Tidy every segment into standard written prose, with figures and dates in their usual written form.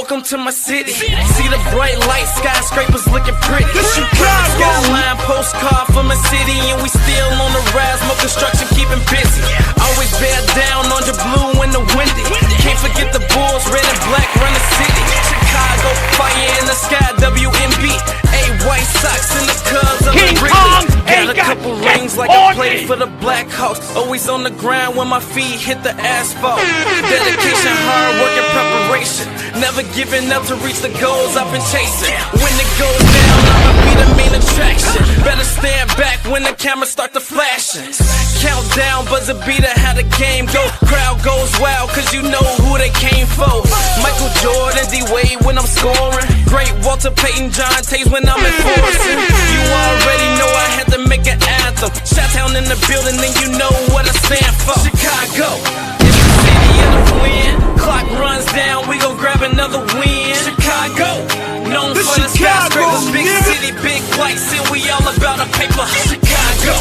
welcome to my city. See the bright light, skyscrapers looking pretty. Skyline postcard from a city, and we still on the rise, more construction keeping busy. Always bear down on the blue and the windy. Can't forget the Bulls, red and black run the city. Chicago, fire in the sky, WNB. White Sox in the Cubs, King Kong got a couple rings like I played for the Black Hawks. Always on the ground when my feet hit the asphalt. Dedication, hard work, and preparation. Never giving up to reach the goals I've been chasing. When it goes down, I'ma be the main attraction. Better stand back when the cameras start to flashing. Countdown, buzzer beater, how the game go. Crowd goes wild, cause you know who they came for. Michael Jordan, D-Wade when I'm scoring. Great Walter Payton, John Tays when I'm enforcing. You already know I had to make an anthem. Shot-town in the building, then you know what I stand for. Chicago, it's the city of the wind. Clock runs down, we gon' grab another win. Chicago, known for the skyscrapers, big city, big lights, and we all about a paper. Chicago,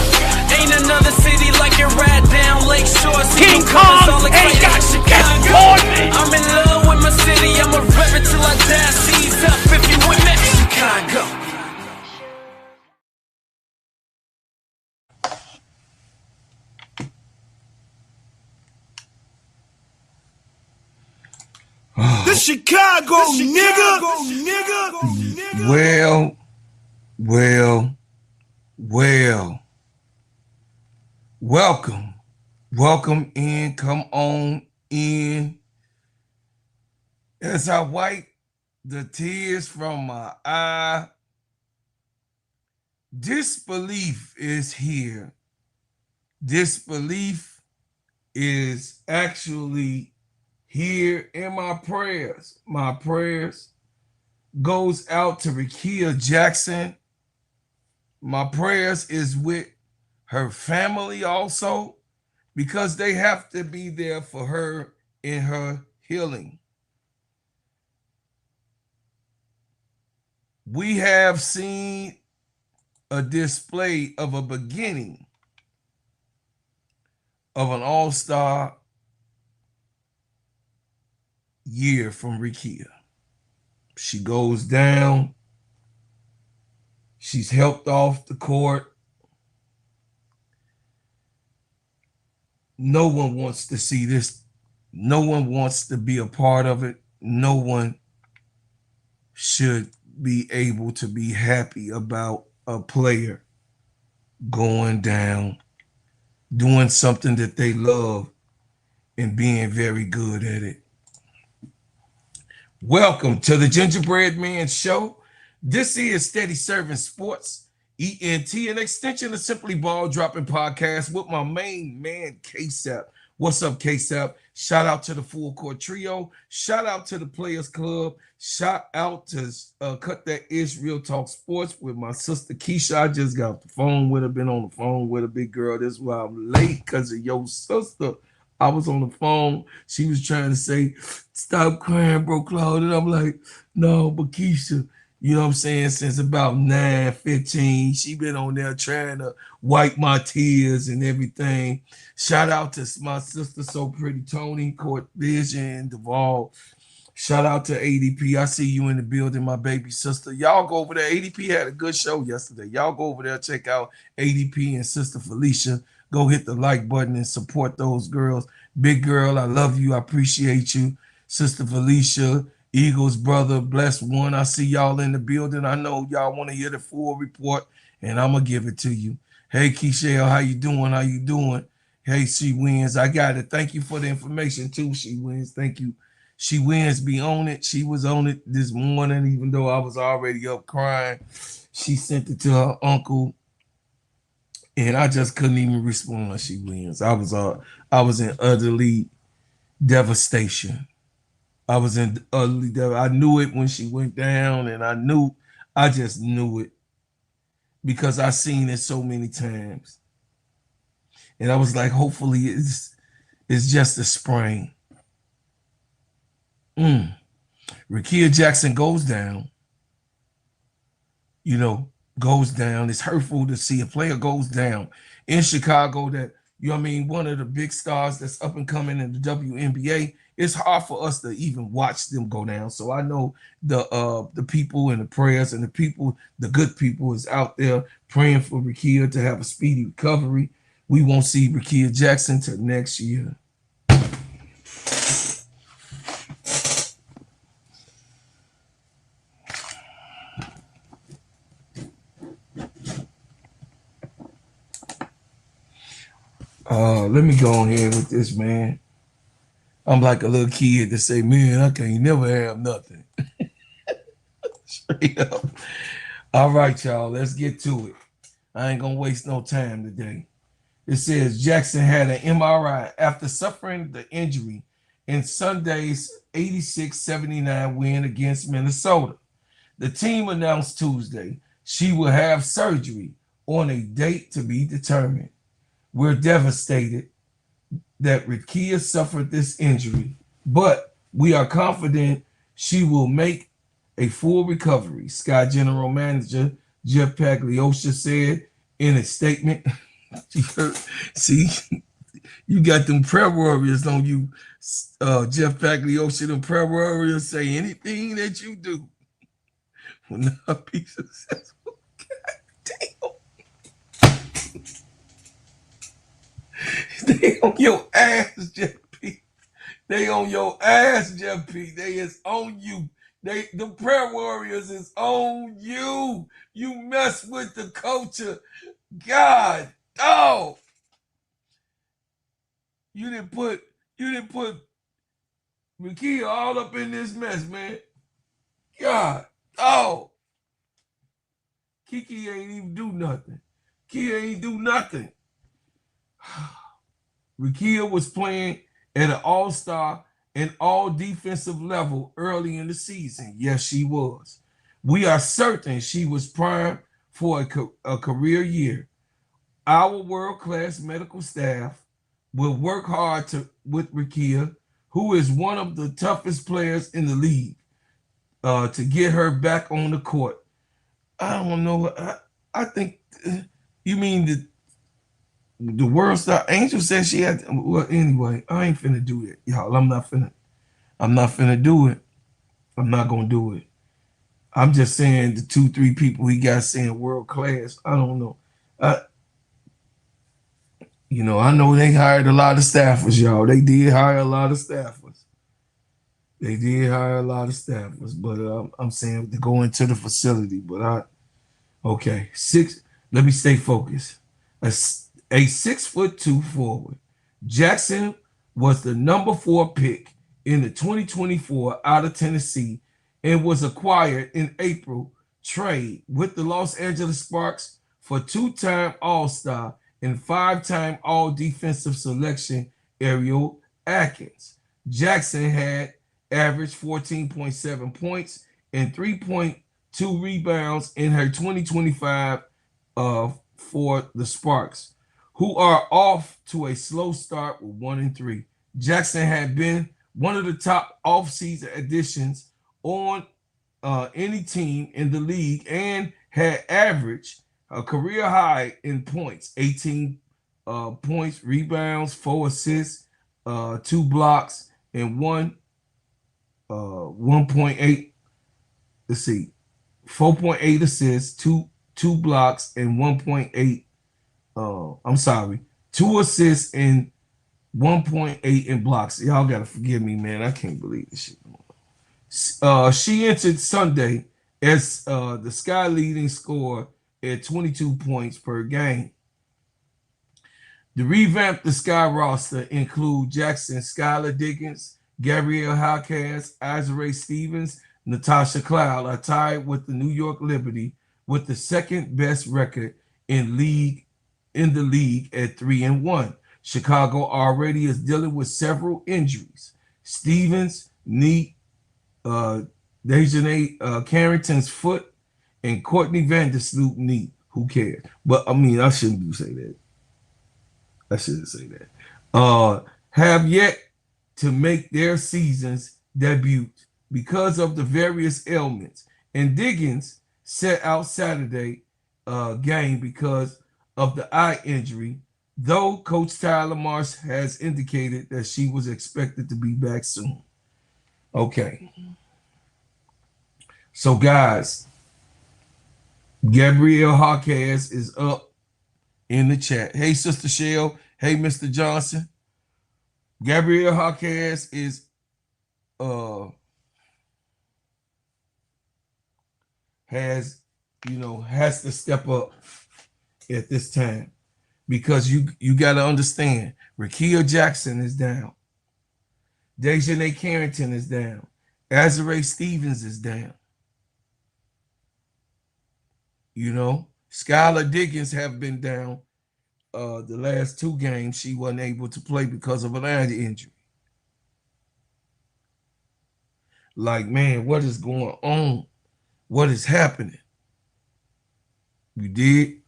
ain't another city like it right down Lakeshore. King Kong ain't got Chicago. I'm in love with my city, I'ma rep it till I die. Seize up if you with me. Chicago. The Chicago, nigga. Well. Welcome in. Come on in. As I wipe the tears from my eye, disbelief is here. Disbelief is actually here in my prayers. My prayers goes out to Rickea Jackson. My prayers is with her family also, because they have to be there for her in her healing. We have seen a display of a beginning of an all-star year from Rickea. She goes down. She's helped off the court. No one wants to see this. No one wants to be a part of it. No one should be able to be happy about a player going down, doing something that they love, and being very good at it. Welcome to the Gingerbread Man Show. This is Steady Serving Sports, ENT, an extension of Simply Ball Dropping Podcast with my main man, K-Sap. What's up, K-Sap? Shout out to the Full Court Trio. Shout out to the Players Club. Shout out to Cut That Ish Real Talk Sports with my sister Keisha. I just got off the phone with her, been on the phone with a big girl. That's why I'm late, because of your sister. I was on the phone. She was trying to say, stop crying, bro, Claude. And I'm like, no, but Keisha, you know what I'm saying? Since about 9:15, she been on there trying to wipe my tears and everything. Shout out to my sister, So Pretty Tony, Court Vision, Duvall. Shout out to ADP. I see you in the building, my baby sister. Y'all go over there. ADP had a good show yesterday. Y'all go over there, check out ADP and Sister Felicia. Go hit the like button and support those girls. Big girl, I love you. I appreciate you. Sister Felicia, Eagles brother, blessed one. I see y'all in the building. I know y'all want to hear the full report, and I'm going to give it to you. Hey, Keisha, how you doing? How you doing? Hey, She Wins. I got it. Thank you for the information, too, She Wins. Thank you. She Wins be on it. She was on it this morning, even though I was already up crying. She sent it to her uncle, and I just couldn't even respond. She Wins. I was in utterly devastation. I was in utterly devastation. I knew it when she went down, and I just knew it because I seen it so many times. And I was like, hopefully it's just a sprain. Rickea Jackson goes down, goes down. It's hurtful to see a player goes down in Chicago that you know what I mean, one of the big stars that's up and coming in the WNBA, it's hard for us to even watch them go down. So I know the people and the prayers and the people, the good people is out there praying for Rickea to have a speedy recovery. We won't see Rickea Jackson till next year. Let me go on here with this, man. I'm like a little kid to say, man, I can't never have nothing. Straight up. All right, y'all, let's get to it. I ain't gonna waste no time today. It says Jackson had an MRI after suffering the injury in Sunday's 86-79 win against Minnesota. The team announced Tuesday she will have surgery on a date to be determined. We're devastated that Rickea suffered this injury, but we are confident she will make a full recovery, Sky General Manager Jeff Paglioccia said in a statement. See, you got them prayer warriors on you, Jeff Paglioccia. Them prayer warriors say anything that you do will not be successful. God damn. They on your ass, Jeff P. They on your ass, Jeff P. They is on you. The prayer warriors is on you. You mess with the culture. God, oh. You didn't put Rickea all up in this mess, man. God, oh. Kiki ain't even do nothing. Kia ain't do nothing. Rickea was playing at an all-star and all defensive level early in the season. Yes, she was. We are certain she was primed for a career year. Our world-class medical staff will work hard with Rickea, who is one of the toughest players in the league, to get her back on the court. I don't know. I think you mean the world star. Angel said she had. Well, anyway, I ain't finna do it, y'all. I'm not finna do it. I'm not gonna do it. I'm just saying the 2-3 people he got saying world class. I don't know. I know they hired a lot of staffers, y'all. They did hire a lot of staffers. But I'm saying to go into the facility. But okay, let me stay focused. A 6'2" forward. Jackson was the number 4 pick in the 2024 out of Tennessee and was acquired in April trade with the Los Angeles Sparks for 2-time All-Star and 5-time All-Defensive Selection Ariel Atkins. Jackson had averaged 14.7 points and 3.2 rebounds in her 2025 for the Sparks, who are off to a slow start with 1-3. Jackson had been one of the top off-season additions on any team in the league and had averaged a career high in points, 18 points, rebounds, 4 assists, 2 blocks, and 1.8. Let's see, 4.8 assists, 2 blocks, and 1.8. 2 assists and 1.8 in blocks. Y'all gotta forgive me, man. I can't believe this shit. She entered Sunday as the Sky leading scorer at 22 points per game. The revamped the Sky roster include Jackson, Skylar Diggins, Gabrielle Hawkins, Isaiah Stevens, Natasha Cloud are tied with the New York Liberty with the second best record in the league at 3-1. Chicago already is dealing with several injuries. Stevens, knee, Dejanay Carrington's foot, and Courtney Vandersloot knee. Who cares? But I mean, I shouldn't say that. Have yet to make their season's debut because of the various ailments. And Diggins set out Saturday game because of the eye injury though Coach Tyler Marsh has indicated that she was expected to be back soon. Okay. So, guys, Gabrielle Hawkes is up in the chat. Hey, Sister Shell. Hey, Mr. Johnson. Gabrielle Hawkes is has to step up at this time, because you got to understand, Rickea Jackson is down. Dejanay Carrington is down. Azare Stevens is down. Skylar Diggins have been down the last 2 games. She wasn't able to play because of an eye injury. Like, man, what is going on? What is happening? You did.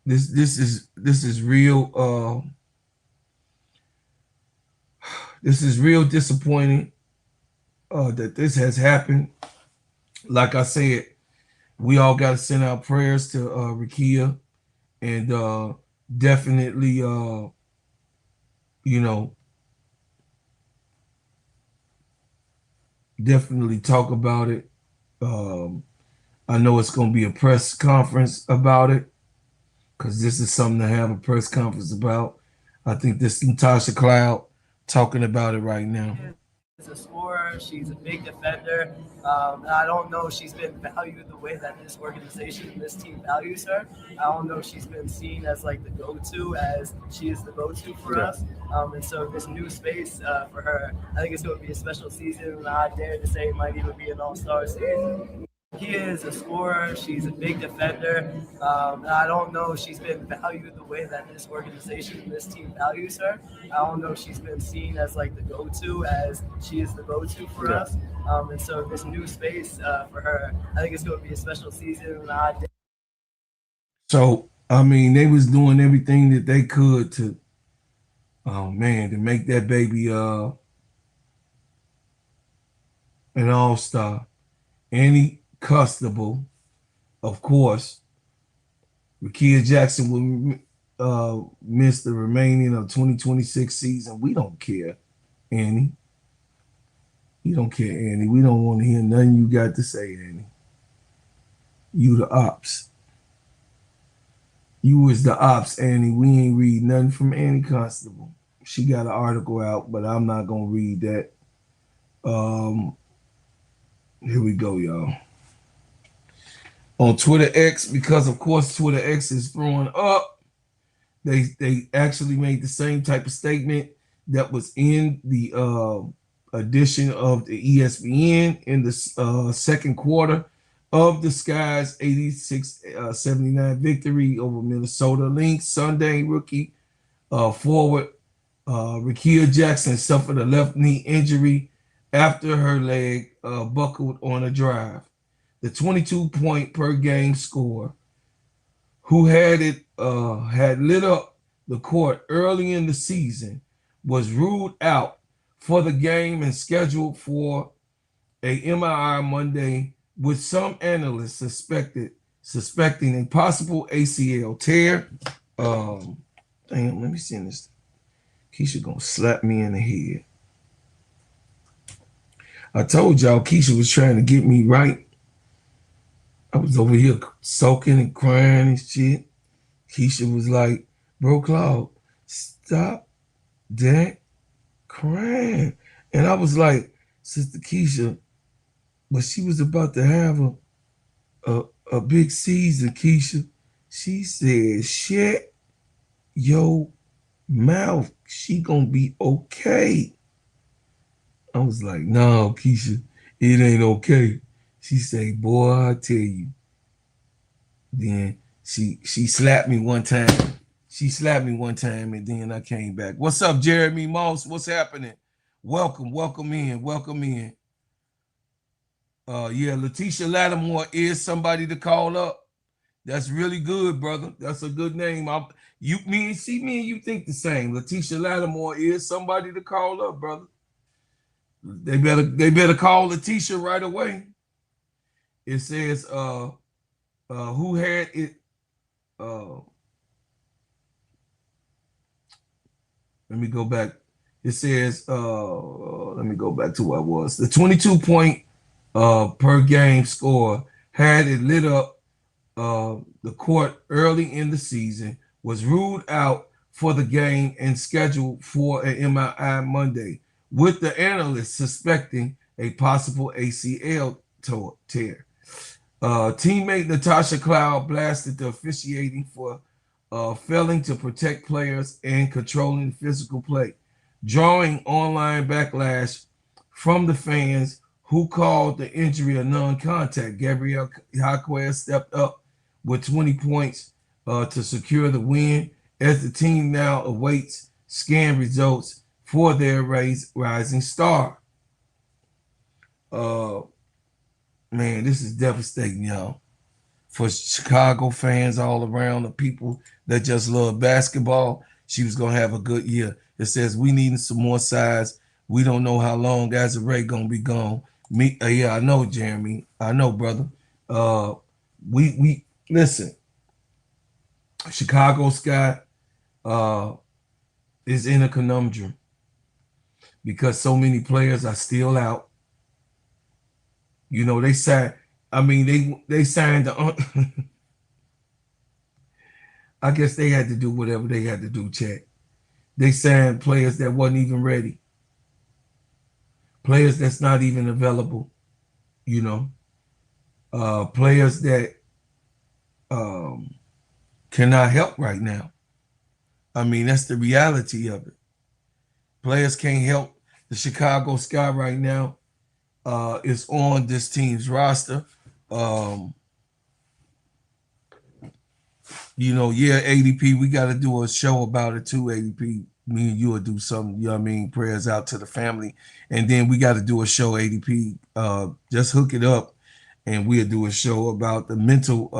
This is real. This is real disappointing that this has happened. Like I said, we all got to send our prayers to Rickea, and definitely, definitely talk about it. I know it's going to be a press conference about it, because this is something to have a press conference about. I think this is Natasha Cloud talking about it right now. She's a scorer. She's a big defender. And I don't know if she's been valued the way that this organization and this team values her. I don't know if she's been seen as like the go-to, as she is the go-to for us. And so this new space for her, I think it's going to be a special season. And I dare to say it might even be an all-star season. She is a scorer. She's a big defender. And I don't know if she's been valued the way that this organization and this team values her. I don't know if she's been seen as like the go-to, as she is the go-to for us. And so this new space for her, I think it's going to be a special season. And So, I mean, they was doing everything that they could to, to make that baby an all-star. Annie Custable, of course. Rickea Jackson will miss the remaining of 2026 season. We don't care, Annie. You don't care, Annie. We don't want to hear nothing you got to say, Annie. You the ops. You was the ops, Annie. We ain't read nothing from Annie Constable. She got an article out, but I'm not gonna read that. Here we go, y'all. On Twitter X, because of course Twitter X is throwing up, they actually made the same type of statement that was in the edition of the ESPN in the second quarter of the Sky's 86-79 victory over Minnesota Lynx Sunday. Rookie forward Rickea Jackson suffered a left knee injury after her leg buckled on a drive. The 22-point per game scorer, who had lit up the court early in the season, was ruled out for the game and scheduled for a MRI Monday, with some analysts suspecting a possible ACL tear. Damn, let me see this. Keisha gonna slap me in the head. I told y'all Keisha was trying to get me right. I was over here sulking and crying and shit. Keisha was like, bro, Claude, stop that crying. And I was like, Sister Keisha, but she was about to have a big season, Keisha. She said, shut your mouth. She gonna be okay. I was like, no, Keisha, it ain't okay. She said, boy, I tell you. Then she slapped me one time. She slapped me one time, and then I came back. What's up, Jeremy Moss? What's happening? Welcome in. Yeah, Letitia Lattimore is somebody to call up. That's really good, brother. That's a good name. Me and you think the same. Letitia Lattimore is somebody to call up, brother. They better call Letitia right away. It says who had it Let me go back. It says, let me go back to what it was. The 22 point per game score had it lit up the court early in the season, was ruled out for the game and scheduled for an MRI Monday, with the analysts suspecting a possible ACL tear. Teammate Natasha Cloud blasted the officiating for failing to protect players and controlling physical play, drawing online backlash from the fans who called the injury a non-contact. Gabrielle Jaquez stepped up with 20 points to secure the win, as the team now awaits scan results for their rising star. Man, this is devastating, y'all. For Chicago fans all around, the people that just love basketball, she was going to have a good year. It says, we need some more size. We don't know how long Azare going to be gone. Yeah, I know, Jeremy. I know, brother. We listen. Chicago Sky is in a conundrum because so many players are still out. You know, they signed. I mean, they signed the. I guess they had to do whatever they had to do. Check. They signed players that wasn't even ready. Players that's not even available. You know, players that cannot help right now. I mean, that's the reality of it. Players can't help. The Chicago Sky right now is on this team's roster. You know, yeah, ADP, we got to do a show about it too, ADP. Me and you will do something, you know what I mean? Prayers out to the family. And then we got to do a show, ADP. Just hook it up and we'll do a show about the mental.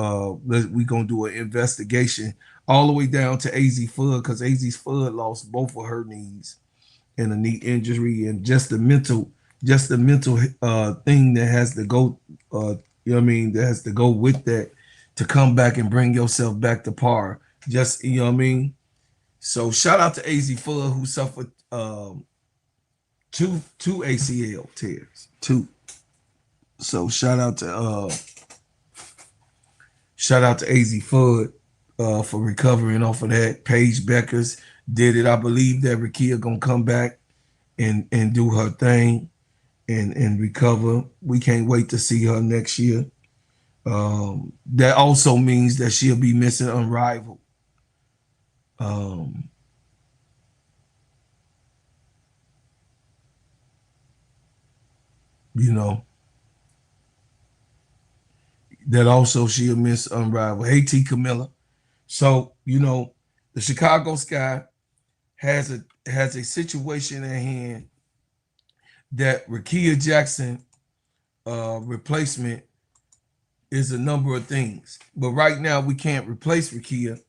We're going to do an investigation all the way down to AZ Fudd, because AZ Fudd lost both of her knees in a knee injury, and just the mental thing that has to go, you know what I mean, that has to go with that to come back and bring yourself back to par. Just, you know what I mean? So shout out to AZ Fudd, who suffered two ACL tears. Two. So shout out to AZ Fudd for recovering off of that. Paige Beckers did it. I believe that Rickea gonna come back and do her thing and recover. We can't wait to see her next year. That also means that she'll be missing Unrivaled. You know, that also she'll miss Unrivaled. Hey, T. Camilla. So, you know, the Chicago Sky has a situation at hand that Rickea Jackson replacement is a number of things. But right now, we can't replace Rickea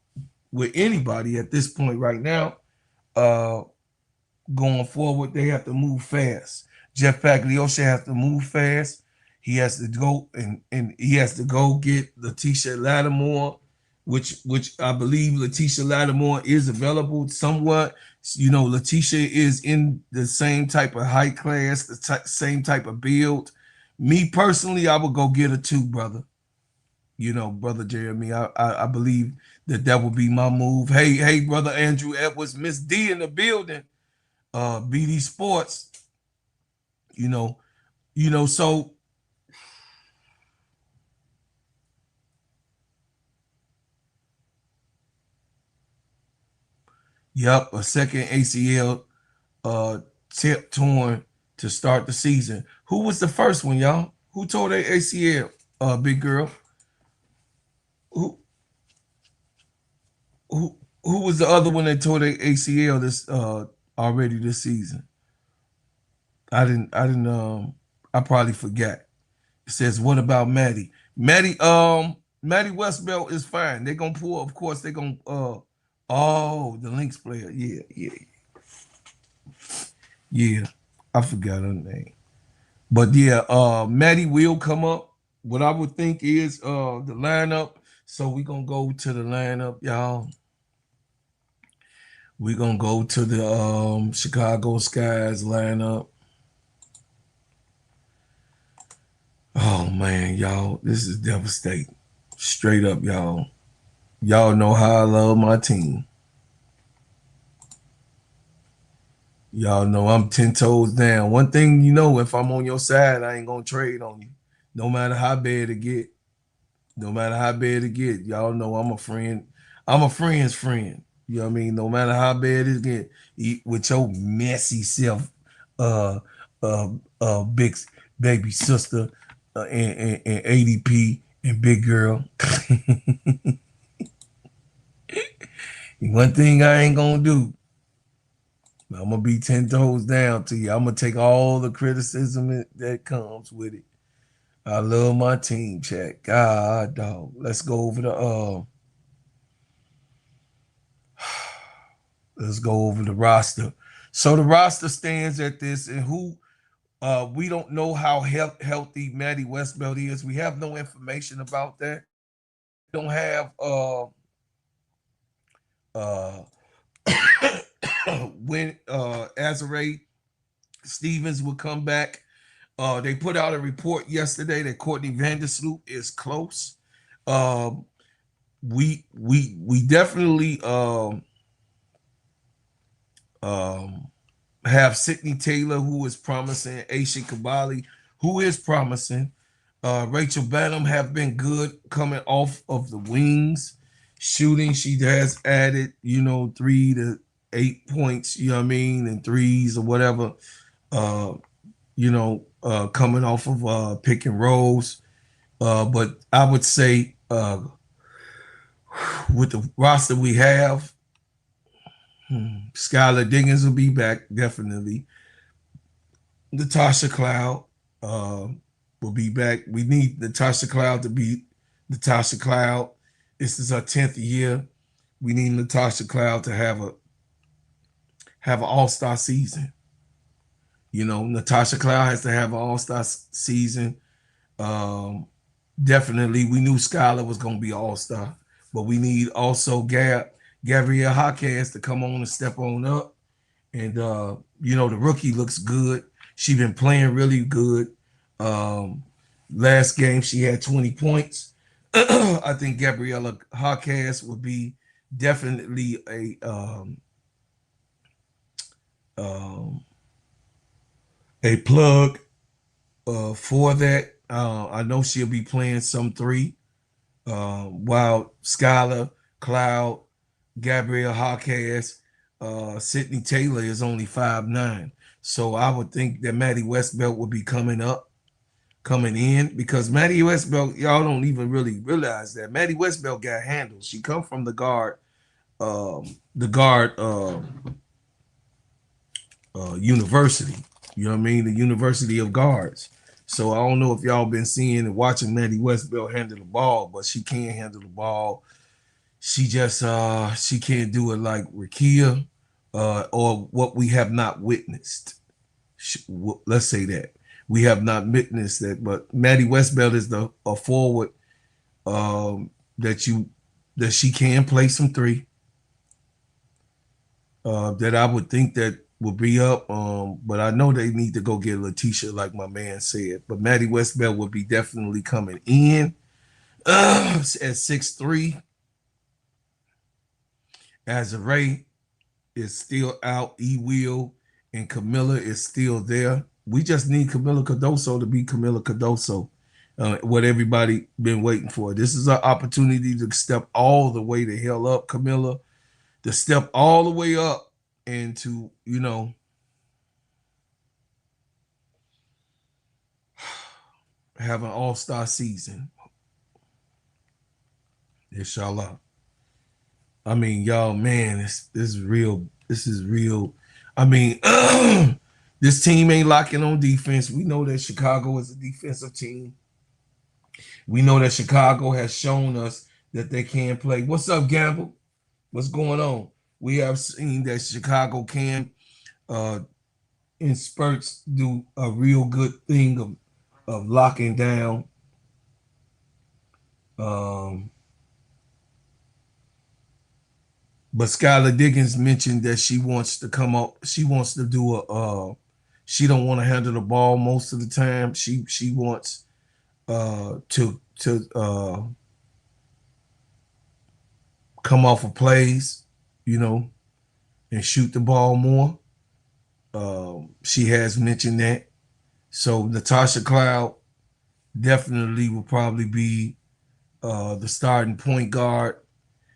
with anybody at this point right now. Going forward, they have to move fast. Jeff Pagliosha has to move fast. He has to go and he has to go get Letitia Lattimore, which I believe Letitia Lattimore is available somewhat. You know, Letitia is in the same type of height class, the same type of build. Me personally, I would go get her too, brother. You know, brother Jeremy, I believe that would be my move. Hey, brother Andrew Edwards, Miss D in the building. BD Sports. You know, so yep, a second ACL tip torn to start the season. Who was the first one, y'all? Who tore their ACL? Big girl. Who was the other one that tore their ACL this already this season? I probably forgot. It says, what about Maddie? Maddie Westbelt is fine. They're gonna pull, of course, they're gonna the Lynx player. Yeah. I forgot her name. But yeah, Maddie will come up. What I would think is the lineup. So we're gonna go to the lineup, y'all. We're gonna go to the Chicago Skies lineup. Oh man, y'all, this is devastating. Straight up, y'all. Y'all know how I love my team. Y'all know I'm 10 toes down. One thing you know, if I'm on your side, I ain't gonna trade on you. No matter how bad it get. No matter how bad it get. Y'all know I'm a friend. I'm a friend's friend. You know what I mean? No matter how bad it get, with your messy self, uh, big baby sister, and ADP and big girl. One thing I ain't gonna do, I'm gonna be 10 toes down to you. I'm gonna take all the criticism that comes with it. I love my team, chat. God, dog. Let's go over the roster. So the roster stands at this, and who we don't know how healthy Maddie Westbelt is. We have no information about that. We don't have when Azare Stevens will come back. They put out a report yesterday that Courtney Vandersloot is close. We definitely have Sydney Taylor, who is promising, Aisha Kabali, who is promising. Rachel Banham have been good coming off of the wings. Shooting, she has added, 3 to 8 points, you know what I mean, and threes or whatever, coming off of pick and rolls. But I would say with the roster we have, Skylar Diggins will be back, definitely. Natasha Cloud will be back. We need Natasha Cloud to be Natasha Cloud. This is her 10th year. We need Natasha Cloud to have an all-star season. Natasha Cloud has to have an all-star season. Definitely, we knew Skylar was going to be all-star, but we need also Gabrielle Jaquez to come on and step on up. And, the rookie looks good. She's been playing really good. Last game, she had 20 points. I think Gabriella Jaquez would be definitely a plug for that. I know she'll be playing some three, while Skylar, Cloud, Gabrielle Jaquez, Sydney Taylor is only 5'9". So I would think that Maddie Westbelt would be coming in, because Maddie Westbelt, y'all don't even really realize that Maddie Westbelt got handles. She come from the guard university. You know what I mean? The University of Guards. So I don't know if y'all been seeing and watching Maddie Westbelt handle the ball, but she can handle the ball. She just she can't do it like Rickea, or what we have not witnessed. Let's say that we have not witnessed that. But Maddie Westbelt is a forward that she can play some three. That I would think that will be up. But I know they need to go get Letitia, like my man said. But Maddie Westbelt will be definitely coming in at 6'3". Azare is still out. E-Will and Camilla is still there. We just need Camilla Cardoso to be Camilla Cardoso. What everybody been waiting for. This is an opportunity to step all the way the hell up, Camilla. To step all the way up and to, have an all-star season. Inshallah. I mean, y'all, man, this is real. This is real. I mean, this team ain't locking on defense. We know that Chicago is a defensive team. We know that Chicago has shown us that they can play. What's up, Gamble? What's going on? We have seen that Chicago can, in spurts, do a real good thing of locking down But Skylar Diggins mentioned that she wants to come up. She wants to do a. She don't want to handle the ball most of the time. She wants to come off of plays, you know, and shoot the ball more. She has mentioned that. So Natasha Cloud definitely will probably be the starting point guard.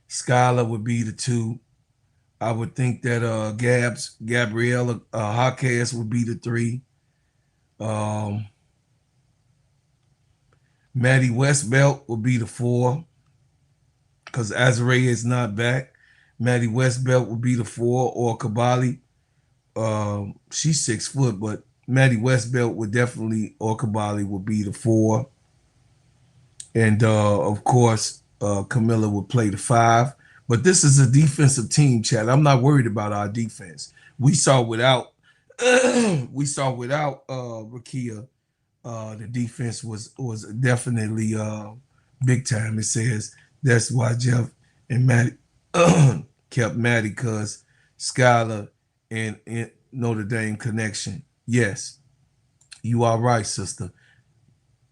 Skylar would be the 2. I would think that Gabriella Jaquez would be the 3. Maddie Westbelt would be the 4 because Azarea is not back. Maddie Westbelt would be the 4, or Kabali. She's 6 foot, but Maddie Westbelt would definitely, or Kabali would be the 4. And of course, Camilla would play the 5. But this is a defensive team, Chad. I'm not worried about our defense. We saw without Rickea, the defense was definitely big time. It says that's why Jeff and Maddie kept Maddie, because Skylar and Notre Dame connection. Yes, you are right, sister.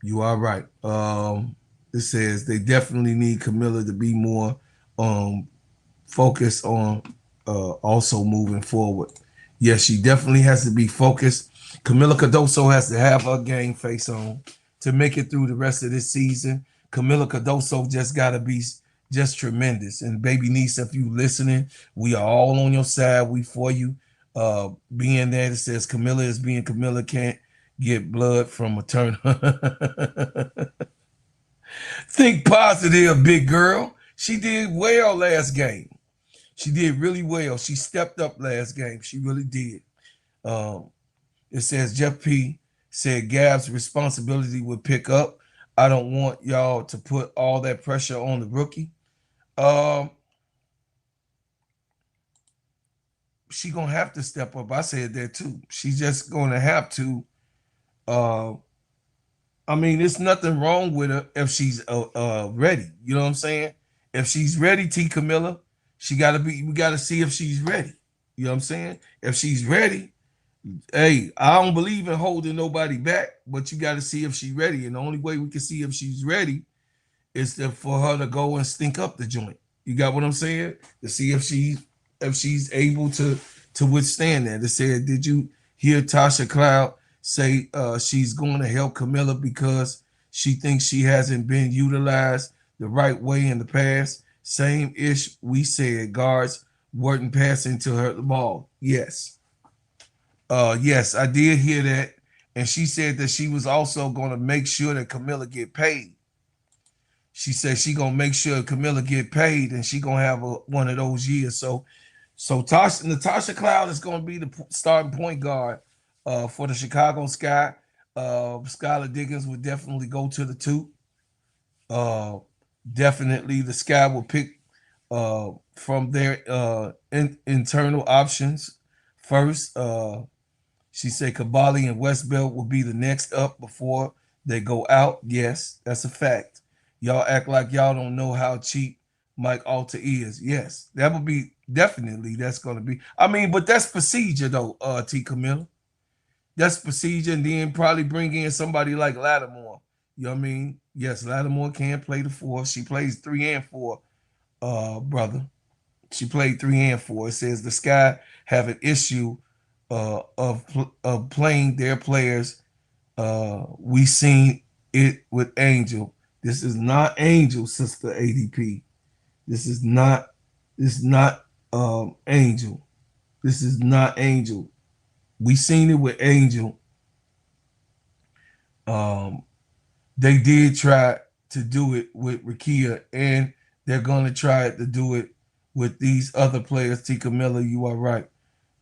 You are right. It says they definitely need Camilla to be more focused on also moving forward. Yes, she definitely has to be focused. Camilla Cardoso has to have her game face on to make it through the rest of this season. Camilla Cardoso just got to be just tremendous. And baby niece, if you listening, we are all on your side. We for you. Being there, it says Camilla is being Camilla, can't get blood from a turn. Think positive, big girl. She did well last game. She did really well. She stepped up last game. She really did. It says Jeff P. said Gab's responsibility would pick up. I don't want y'all to put all that pressure on the rookie. She gonna have to step up. I said that too. She's just gonna have to. I mean, there's nothing wrong with her if she's ready. You know what I'm saying? If she's ready, T. Camilla, we gotta see if she's ready. You know what I'm saying? If she's ready, hey, I don't believe in holding nobody back, but you gotta see if she's ready. And the only way we can see if she's ready is for her to go and stink up the joint. You got what I'm saying? To see if she's able to withstand that. It said, did you hear Tasha Cloud say she's going to help Camilla because she thinks she hasn't been utilized the right way in the past? Same ish we said, guards weren't passing to her the ball. Yes. Yes, I did hear that. And she said that she was also going to make sure that Camilla get paid. She said she going to make sure Camilla get paid, and she going to have one of those years. So Natasha Cloud is going to be the starting point guard for the Chicago Sky. Skylar Diggins would definitely go to the 2. Definitely the Sky will pick from their internal options first. She said Kabali and Westbelt will be the next up before they go out. Yes, that's a fact. Y'all act like y'all don't know how cheap Mike Alter is. Yes, that would be definitely, that's going to be. I mean, but that's procedure though, T. Camilla. That's procedure, and then probably bring in somebody like Lattimore. You know what I mean? Yes, Lattimore can play the 4. She plays 3 and 4, brother. She played 3 and 4. It says the Sky have an issue of playing their players. We seen it with Angel. This is not Angel, sister ADP. This is not Angel. This is not Angel. We seen it with Angel. They did try to do it with Rickea, and they're going to try to do it with these other players. T. Camilla, you are right.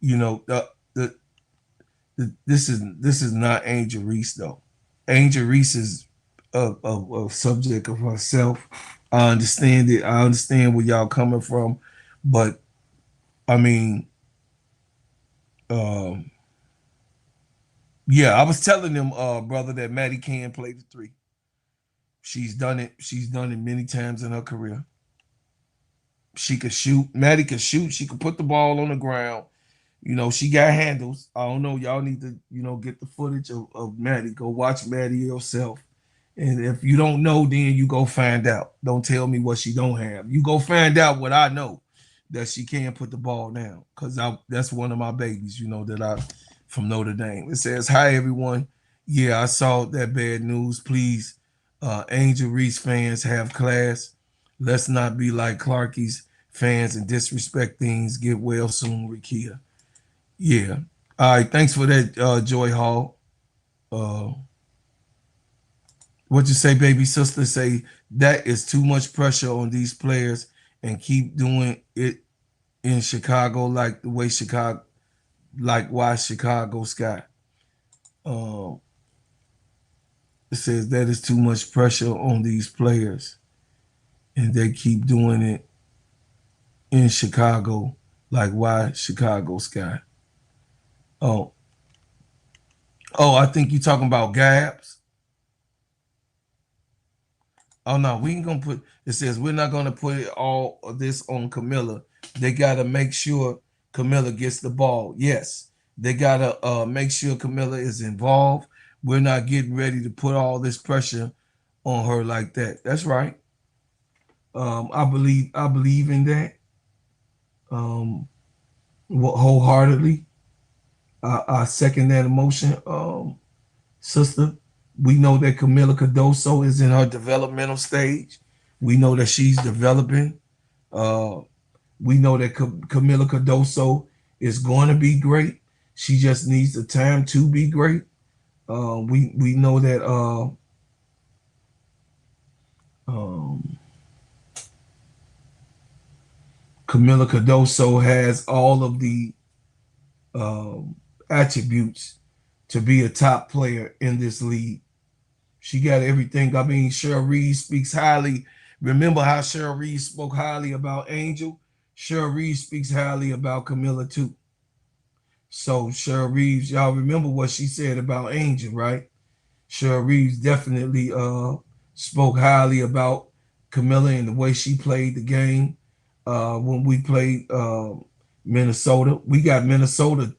You know, this is not Angel Reese though. Angel Reese is a subject of herself. I understand it. I understand where y'all coming from, but I mean, yeah, I was telling them, brother, that Maddie can play the 3. She's done it. She's done it many times in her career. She could shoot. Maddie could shoot. She could put the ball on the ground. You know, she got handles. I don't know. Y'all need to, get the footage of Maddie. Go watch Maddie yourself. And if you don't know, then you go find out. Don't tell me what she don't have. You go find out what I know, that she can put the ball down. Because that's one of my babies, that I from Notre Dame. It says, hi, everyone. Yeah, I saw that bad news. Please, Angel Reese fans, have class. Let's not be like Clarkie's fans and disrespect things. Get well soon, Rickea. Yeah. All right. Thanks for that, Joy Hall. What you say, baby sister? Say that is too much pressure on these players and keep doing it in Chicago like the way Chicago, like why Chicago Sky. It says that is too much pressure on these players and they keep doing it in Chicago like why Chicago Sky. Oh, I think you're talking about Gabs. Oh no, we ain't gonna put. It says we're not gonna put all of this on Camilla. They gotta make sure Camilla gets the ball. Yes, they gotta make sure Camilla is involved. We're not getting ready to put all this pressure on her like that. That's right. I believe in that. Wholeheartedly. I second that emotion, sister. We know that Camila Cardoso is in her developmental stage. We know that she's developing. We know that Camila Cardoso is going to be great. She just needs the time to be great. We know that Camila Cardoso has all of the attributes to be a top player in this league. She got everything. I mean, Cheryl Reed speaks highly. Remember how Cheryl Reed spoke highly about Angel? Cheryl Reed speaks highly about Camilla too. So Cheryl Reeves, y'all remember what she said about Angel, right? Cheryl Reeves definitely spoke highly about Camilla and the way she played the game. When we played Minnesota, we got Minnesota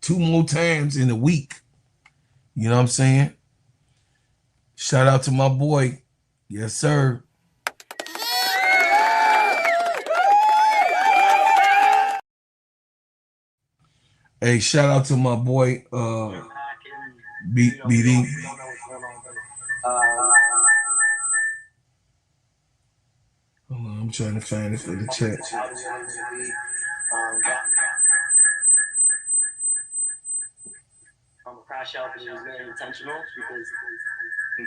two more times in a week. You know what I'm saying? Shout out to my boy. Yes, sir. Hey, shout out to my boy, BD. Hold on, I'm trying to find it for the chat. Crash out because it was very intentional because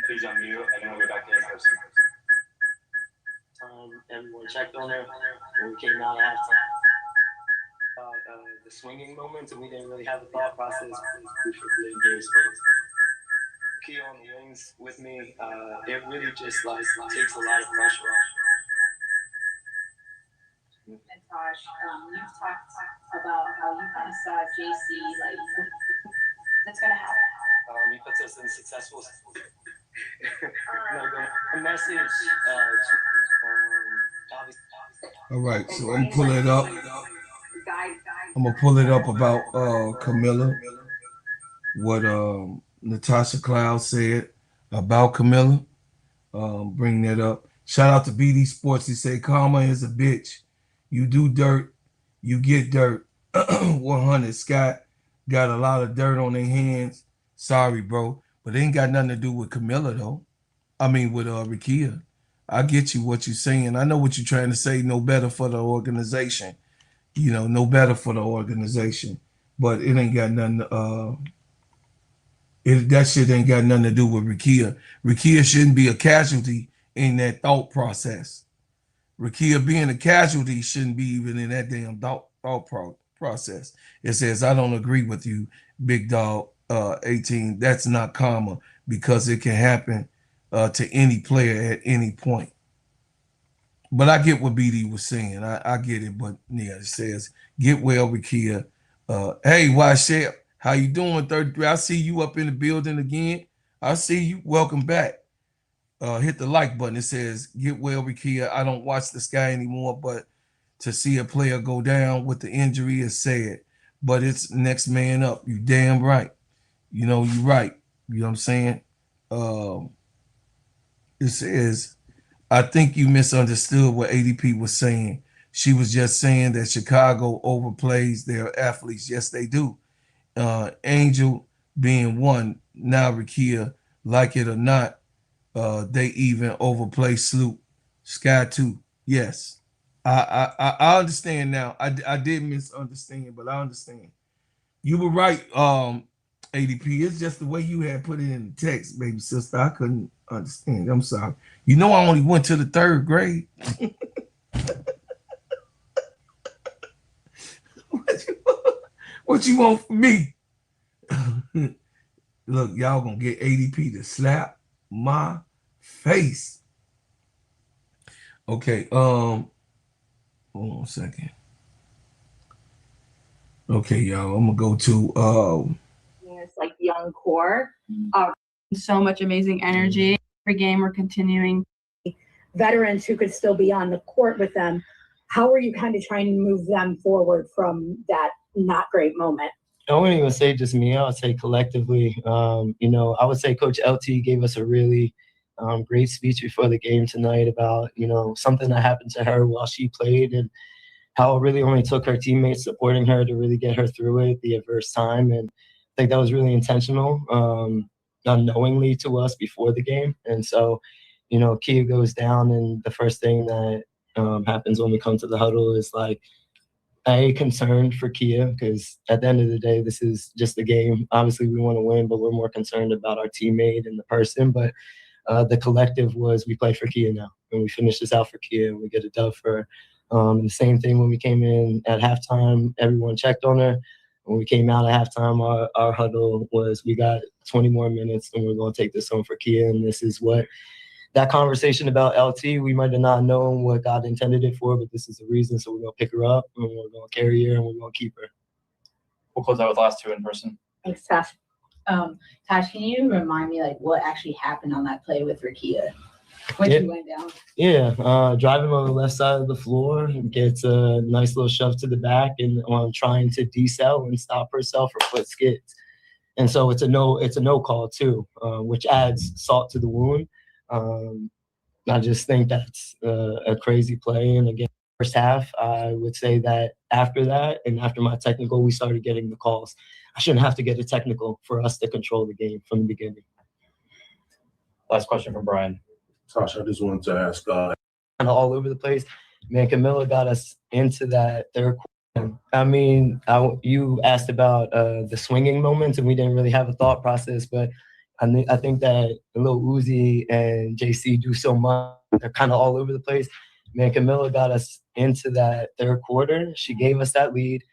please unmute. I don't go back in person. Everyone checked on her when we came out at halftime. The swinging moments, and we didn't really have a thought process. We should really game space. Key on the wings with me, it really just takes a lot of pressure off. And Tosh, you've talked about how you kind of saw JC that's gonna happen. He puts us in successful. The message. All right, so I'm pulling it up. I'm gonna pull it up about Camilla. What Natasha Cloud said about Camilla. Bring that up. Shout out to BD Sports. He said, "Karma is a bitch. You do dirt, you get dirt." 100. Scott got a lot of dirt on their hands. Sorry, bro, but it ain't got nothing to do with Camilla though. I mean, with Rickea. I get you what you're saying. I know what you're trying to say. No better for the organization. No better for the organization. But it ain't got nothing. That shit ain't got nothing to do with Rickea. Rickea shouldn't be a casualty in that thought process. Rickea being a casualty shouldn't be even in that damn thought process. It says, I don't agree with you, Big Dog 18. That's not karma because it can happen to any player at any point. But I get what BD was saying. I get it. But yeah, it says, get well, Rickea. Hey, Washep, how you doing, 33? I see you up in the building again. I see you. Welcome back. Hit the like button. It says, get well, Rickea. I don't watch the Sky anymore, but to see a player go down with the injury is sad, but it's next man up. You damn right. You know, you're right. You know what I'm saying? It says, I think you misunderstood what ADP was saying. She was just saying that Chicago overplays their athletes. Yes, they do. Angel being one, now Rickea, like it or not, they even overplay Sloop. Sky too. Yes. I understand now. I did misunderstand, but I understand. You were right, ADP. It's just the way you had put it in the text, baby sister. I couldn't understand. I'm sorry. You know I only went to the 3rd grade. What you want from me? Look, y'all gonna get ADP to slap my face. Okay, hold on a second. Okay, y'all, I'm gonna go to this like young core. So much amazing energy. Every game we're continuing. Veterans who could still be on the court with them. How are you kind of trying to move them forward from that not great moment? I wouldn't even say just me. I would say collectively. You know, I would say Coach LT gave us a really great speech before the game tonight about, you know, something that happened to her while she played and how it really only took her teammates supporting her to really get her through it, the adverse time. And I think that was really intentional, unknowingly to us before the game. And so, you know, Kia goes down, and the first thing that happens when we come to the huddle is like, concerned for Kia, because at the end of the day, this is just a game. Obviously, we want to win, but we're more concerned about our teammate and the person. But the collective was, we play for Kia now, and we finish this out for Kia, and we get a dub for her. The same thing when we came in at halftime, everyone checked on her. When we came out at halftime, our huddle was, we got 20 more minutes, and we're going to take this home for Kia. And this is what that conversation about LT, we might have not known what God intended it for, but this is the reason. So we're going to pick her up, and we're going to carry her, and we're going to keep her. We'll close out with the last two in person. Thanks, Tash. Tash, can you remind me like what actually happened on that play with Rickea when she went down? Yeah, driving on the left side of the floor, gets a nice little shove to the back, and trying to decel and stop herself, her foot skids. And so it's a no call too, which adds salt to the wound. I just think that's a crazy play. And again, first half, I would say that after that and after my technical, we started getting the calls. I shouldn't have to get a technical for us to control the game from the beginning. Last question from Brian. Tasha, I just wanted to ask. Kind of all over the place. Man, Camilla got us into that third quarter. I mean, you asked about the swinging moments, and we didn't really have a thought process, but I think that Lil Uzi and JC do so much. They're kind of all over the place. Man, Camilla got us into that third quarter. She gave us that lead.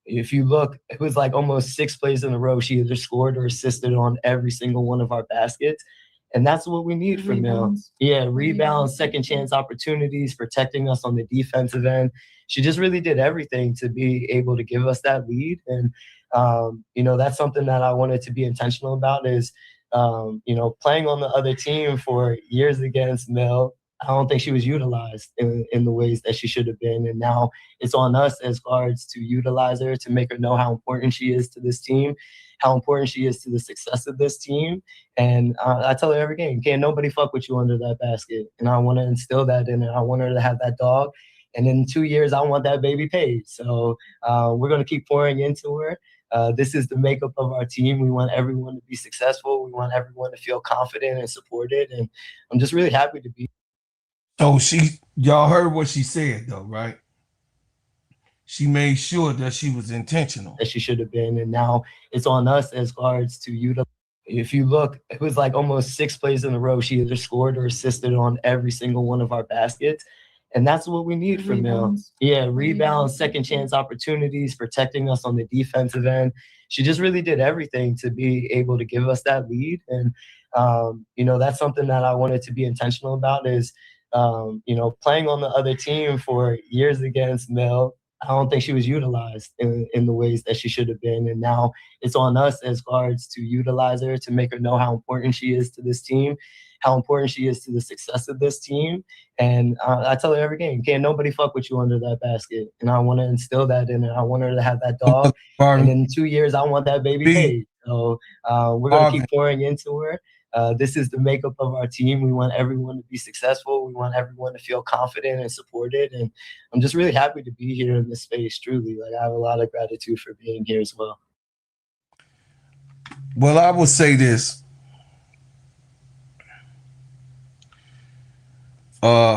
If you look, it was like almost 6 plays in a row. She either scored or assisted on every single one of our baskets. And that's what we need from Mill. Yeah, rebounds, second chance opportunities, protecting us on the defensive end. She just really did everything to be able to give us that lead. And, you know, that's something that I wanted to be intentional about is, you know, playing on the other team for years against Mill. I don't think she was utilized in the ways that she should have been. And now it's on us as guards to utilize her, to make her know how important she is to this team, how important she is to the success of this team. And I tell her every game, can't nobody fuck with you under that basket. And I want to instill that in her. I want her to have that dog. And in 2 years, I want that baby paid. So we're going to keep pouring into her. This is the makeup of our team. We want everyone to be successful. We want everyone to feel confident and supported. And I'm just really happy to be. So y'all heard what she said though, right? She made sure that she was intentional. That she should have been. And now it's on us as guards to utilize. If you look, it was like almost 6 plays in a row. She either scored or assisted on every single one of our baskets. And that's what we need from Mill. Yeah, rebounds, second chance opportunities, protecting us on the defensive end. She just really did everything to be able to give us that lead. And, you know, that's something that I wanted to be intentional about is, you know, playing on the other team for years against Mill. I don't think she was utilized in the ways that she should have been. And now it's on us as guards to utilize her, to make her know how important she is to this team, how important she is to the success of this team. And I tell her every game, can't nobody fuck with you under that basket. And I want to instill that in her. I want her to have that dog. And in 2 years, I want that baby paid. So we're going to keep pouring into her. This is the makeup of our team. We want everyone to be successful. We want everyone to feel confident and supported. And I'm just really happy to be here in this space, truly. Like, I have a lot of gratitude for being here as well. Well, I will say this.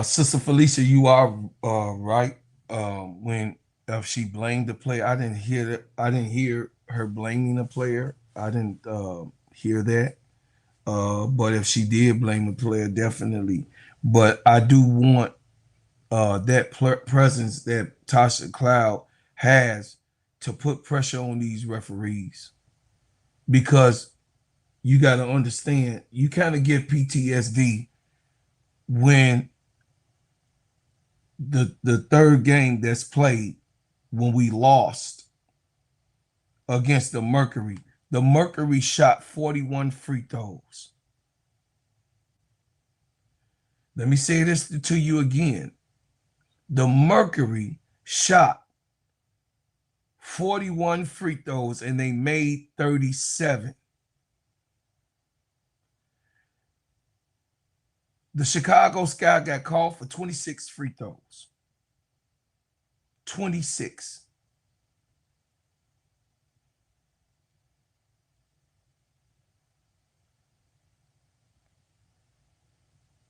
Sister Felicia, you are right. When she blamed the player, I didn't hear that. I didn't hear her blaming the player. I didn't hear that. But if she did blame the player, definitely. But I do want that presence that Tasha Cloud has to put pressure on these referees, because you got to understand, you kind of get PTSD when the third game that's played, when we lost against the Mercury. The Mercury shot 41 free throws. Let me say this to you again. The Mercury shot 41 free throws and they made 37. The Chicago Sky got called for 26 free throws. 26.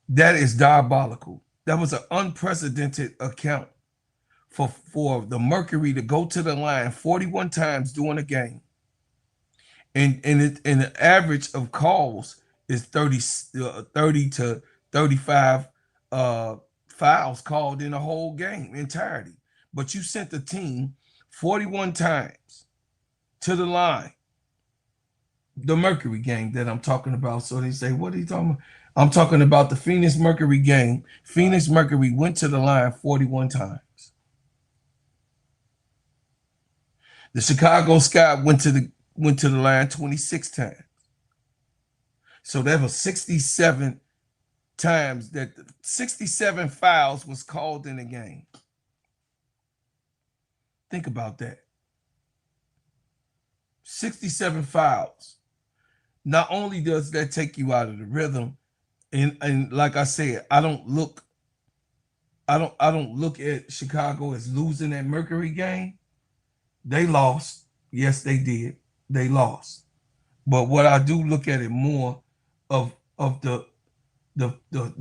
That is diabolical. That was an unprecedented account for the Mercury to go to the line 41 times during a game. And the average of calls is 30 to 35 fouls called in a whole game entirety. But you sent the team 41 times to the line. The Mercury game that I'm talking about. So they say, what are you talking about? I'm talking about the Phoenix Mercury game. Phoenix Mercury went to the line 41 times. The Chicago Sky went to the line 26 times. So that was 67 times that 67 fouls was called in a game. Think about that. 67 fouls. Not only does that take you out of the rhythm, and like I said, I don't look at Chicago as losing that Mercury game. They lost. Yes, they did. They lost. But what I do look at it more of the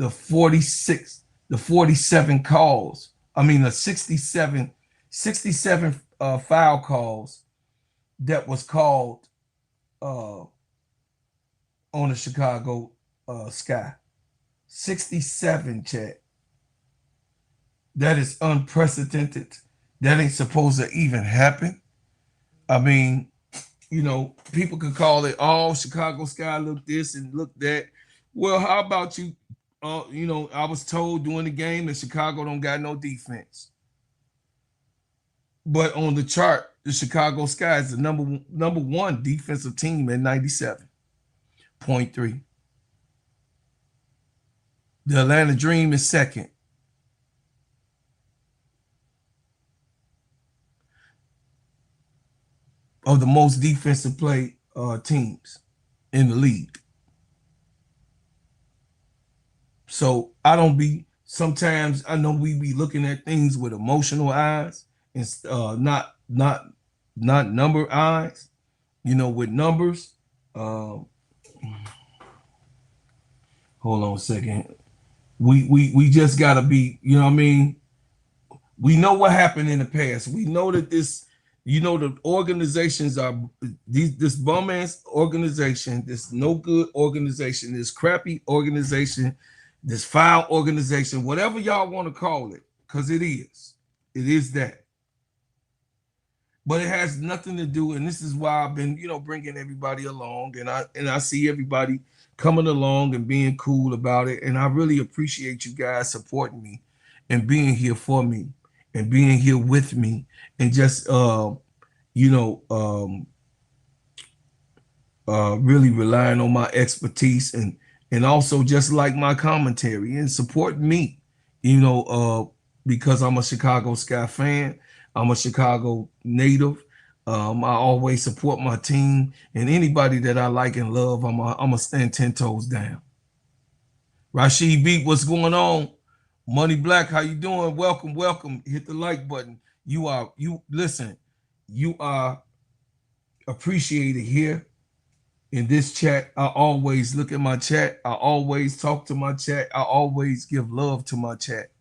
46, the 47 calls. I mean the 67 foul calls that was called on the Chicago Sky. 67, chat. That is unprecedented. That ain't supposed to even happen. I mean, you know, people could call it, oh, Chicago Sky look this and look that. Well, how about you? You know, I was told during the game that Chicago don't got no defense. But on the chart, the Chicago Sky is the number one defensive team at 97.3. The Atlanta Dream is second. Of the most defensive play teams in the league. So I don't be, sometimes I know we be looking at things with emotional eyes and not number eyes, you know, with numbers. Hold on a second. We just gotta be, you know what I mean? We know what happened in the past. We know that this, you know, the organizations are this bum ass organization, this no good organization, this crappy organization, this foul organization, whatever y'all want to call it, because it is that. But it has nothing to do, and this is why I've been, you know, bringing everybody along, and I see everybody coming along and being cool about it, and I really appreciate you guys supporting me and being here for me and being here with me and just really relying on my expertise and and also just like my commentary and support me, because I'm a Chicago Sky fan. I'm a Chicago native. I always support my team, and anybody that I like and love, I'm a stand 10 toes down. Rashid Beat, what's going on? Money Black, how you doing? Welcome, welcome. Hit the like button. You are appreciated here in this chat. I always look at my chat. I always talk to my chat. I always give love to my chat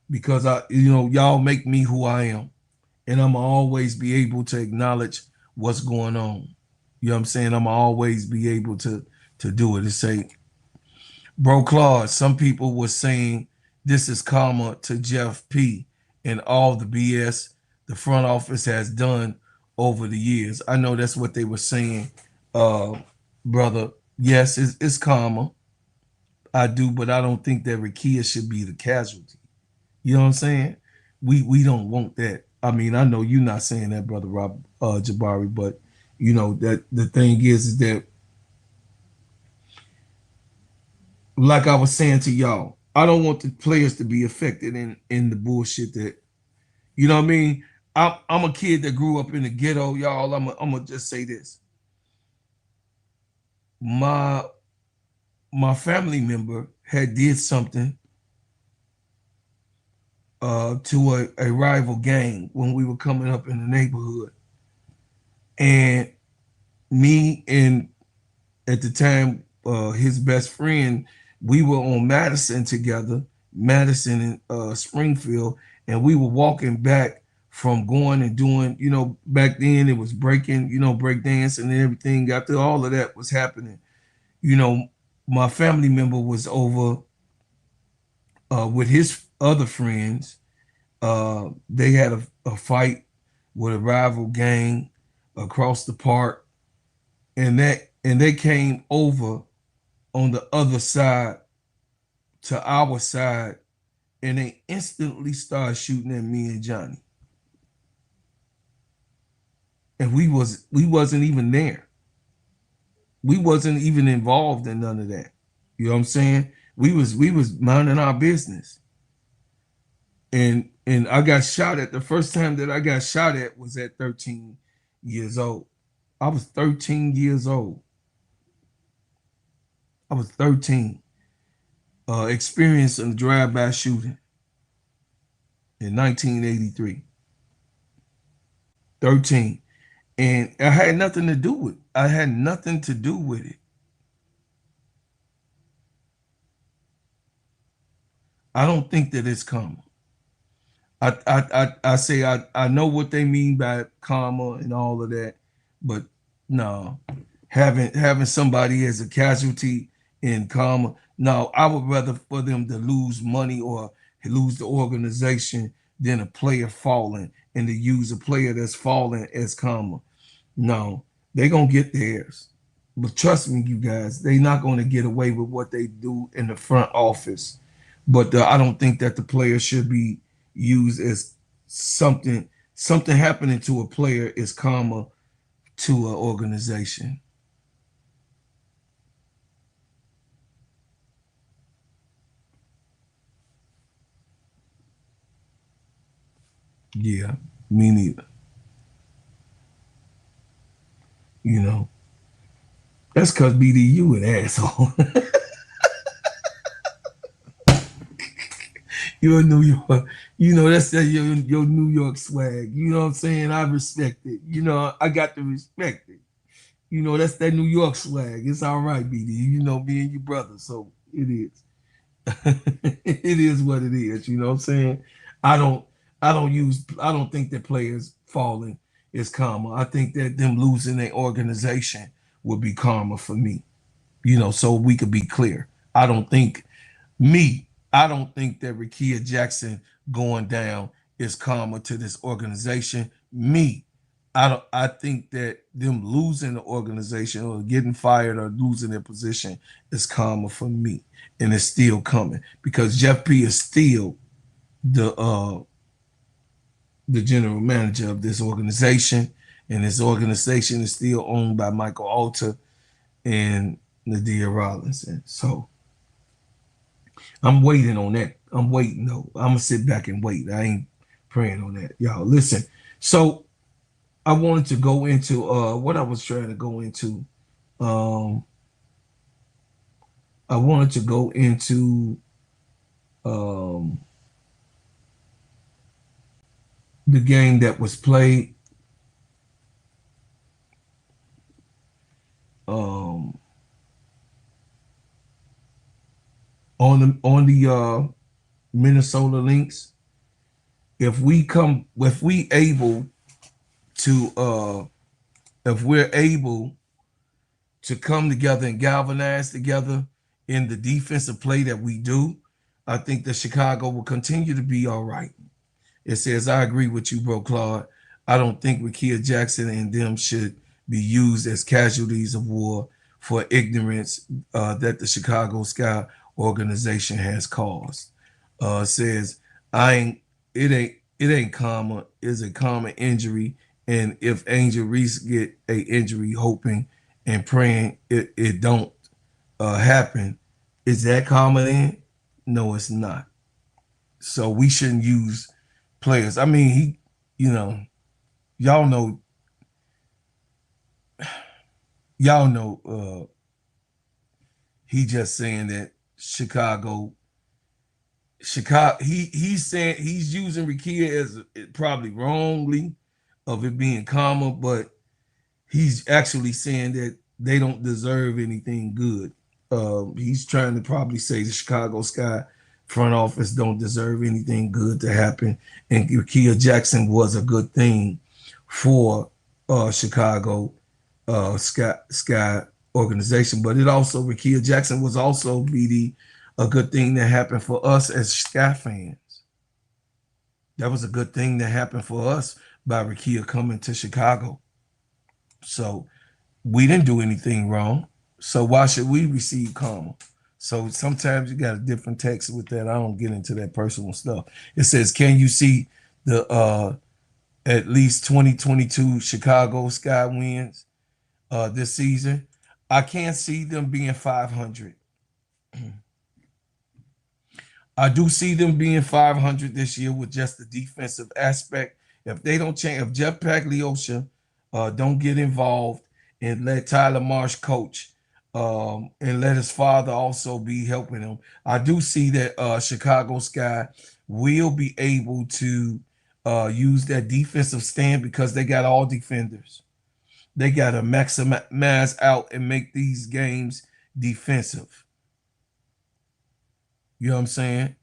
because y'all make me who I am. And I'm always be able to acknowledge what's going on. You know what I'm saying? I'm always be able to do it and say, Bro Claude, some people were saying this is karma to Jeff P. and all the BS the front office has done over the years. I know that's what they were saying, brother. Yes, it's karma. I do, but I don't think that Rickea should be the casualty. You know what I'm saying? We don't want that. I mean, I know you're not saying that, brother Jabari, but that the thing is that, like I was saying to y'all, I don't want the players to be affected in the bullshit that, you know what I mean? I'm a kid that grew up in the ghetto, y'all. I'm gonna just say this. My family member had did something to a rival gang when we were coming up in the neighborhood. And me and at the time, his best friend, we were on Madison together, Madison and Springfield, and we were walking back from going and doing, back then it was breaking, break dance and everything. After all of that was happening, my family member was over with his other friends. They had a fight with a rival gang across the park, and they came over on the other side to our side, and they instantly started shooting at me and Johnny. And we wasn't even there. We wasn't even involved in none of that. You know what I'm saying? We was minding our business. And I got shot at. The first time that I got shot at was at 13 years old. I was 13 years old. I was 13. Experiencing a drive-by shooting in 1983. 13. And I had nothing to do with it. I had nothing to do with it. I don't think that it's karma. I say I know what they mean by karma and all of that, but no, having somebody as a casualty in karma, no, I would rather for them to lose money or lose the organization than a player falling and to use a player that's falling as karma. No, they're gonna get theirs. But trust me, you guys, they're not gonna get away with what they do in the front office. But I don't think that the player should be used as something happening to a player is karma to an organization. Yeah, me neither. That's because BDU an asshole. You're in New York. That's your New York swag. You know what I'm saying? I respect it. I got to respect it. That's that New York swag. It's all right, BD. Me and your brother. So it is. It is what it is. You know what I'm saying? I don't think that players falling is karma. I think that them losing their organization would be karma for me. So we could be clear. I don't think that Rickea Jackson going down is karma to this organization. I think that them losing the organization or getting fired or losing their position is karma for me. And it's still coming because Jeff P is still the general manager of this organization, and this organization is still owned by Michael Alter. And Nadia Robinson. So I'm waiting on that. I'm waiting though. I'm gonna sit back and wait. I ain't praying on that. Y'all listen. So I wanted to go into what I was trying to go into. I wanted to go into the game that was played. On the Minnesota Lynx. If we're able to come together and galvanize together in the defensive play that we do, I think that Chicago will continue to be all right. It says, I agree with you, bro, Claude. I don't think Rickea Jackson and them should be used as casualties of war for ignorance that the Chicago Sky organization has caused. Says, it ain't common. It's a common injury. And if Angel Reese get a injury, hoping and praying it don't happen, is that common in? No, it's not. So we shouldn't use players. I mean, y'all know, he just saying that Chicago, he's saying he's using Rickea as probably wrongly of it being common, but he's actually saying that they don't deserve anything good. He's trying to probably say the Chicago Sky front office don't deserve anything good to happen, and Rickea Jackson was a good thing for Chicago Sky organization, but it also Rickea Jackson was also a good thing that happened for us as Sky fans. That was a good thing that happened for us by Rickea coming to Chicago. So we didn't do anything wrong. So why should we receive karma? So sometimes you got a different text with that. I don't get into that personal stuff. It says, can you see the at least 2022 Chicago Sky wins this season? I can't see them being 500. I do see them being 500 this year with just the defensive aspect. If they don't change, if Jeff Pagliosha don't get involved and let Tyler Marsh coach, and let his father also be helping him, I do see that Chicago Sky will be able to use that defensive stand because they got all defenders. They got to maximize out and make these games defensive. You know what I'm saying?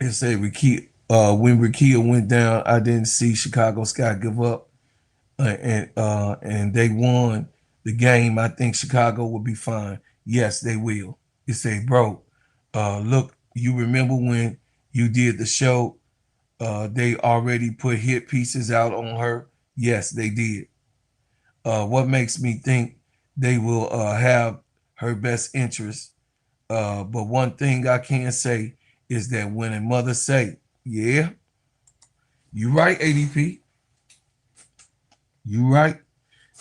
It said Rickea, when Rickea went down, I didn't see Chicago Sky give up, and they won the game. I think Chicago will be fine. Yes, they will. It say, bro, look, you remember when you did the show? They already put hit pieces out on her. Yes, they did. What makes me think they will have her best interest? But one thing I can say is that when a mother say, yeah, you right, ADP. You right.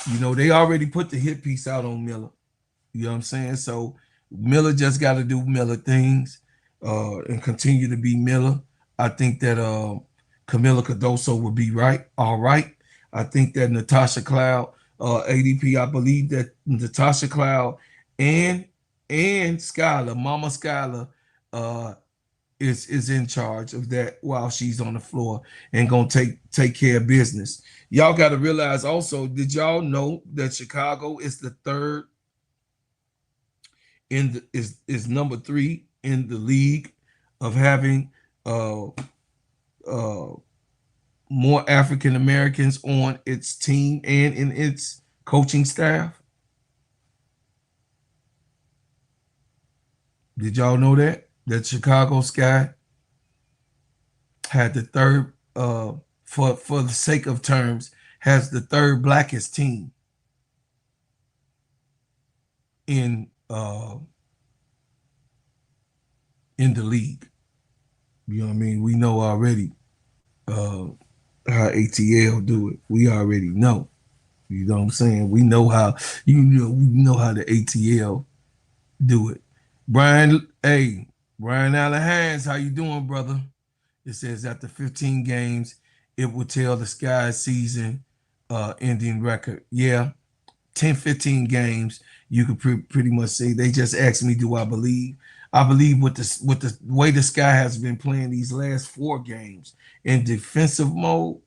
They already put the hit piece out on Miller. You know what I'm saying? So Miller just got to do Miller things and continue to be Miller. I think that Camila Cardoso will be all right. I think that Natasha Cloud, ADP, I believe that Natasha Cloud and Skylar, Mama Skylar, is in charge of that while she's on the floor and gonna take care of business. Y'all got to realize also, did y'all know that Chicago is the third is number 3 in the league of having more African Americans on its team and in its coaching staff? Did y'all know that Chicago Sky had the third, for the sake of terms, has the third blackest team in the league? You know what I mean? We know already how ATL do it. We already know. You know what I'm saying? We know how we know how the ATL do it. Brian Allen Haynes, how you doing, brother? It says after 15 games, it will tell the Sky season ending record. Yeah, 10, 15 games, you could pretty much say. They just asked me, do I believe? I believe with the way the Sky has been playing these last 4 games in defensive mode,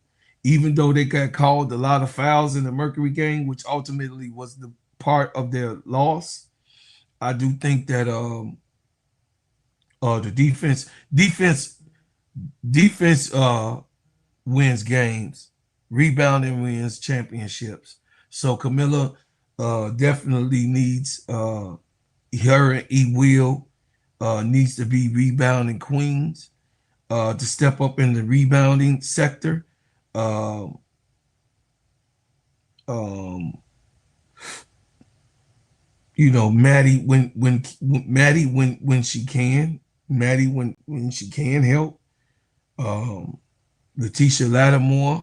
even though they got called a lot of fouls in the Mercury game, which ultimately was the part of their loss. I do think that the defense wins games, rebounding wins championships. So Camilla definitely needs her and E Will needs to be rebounding queens to step up in the rebounding sector. You know, Maddie when she can, Maddie when she can help. Letitia Lattimore,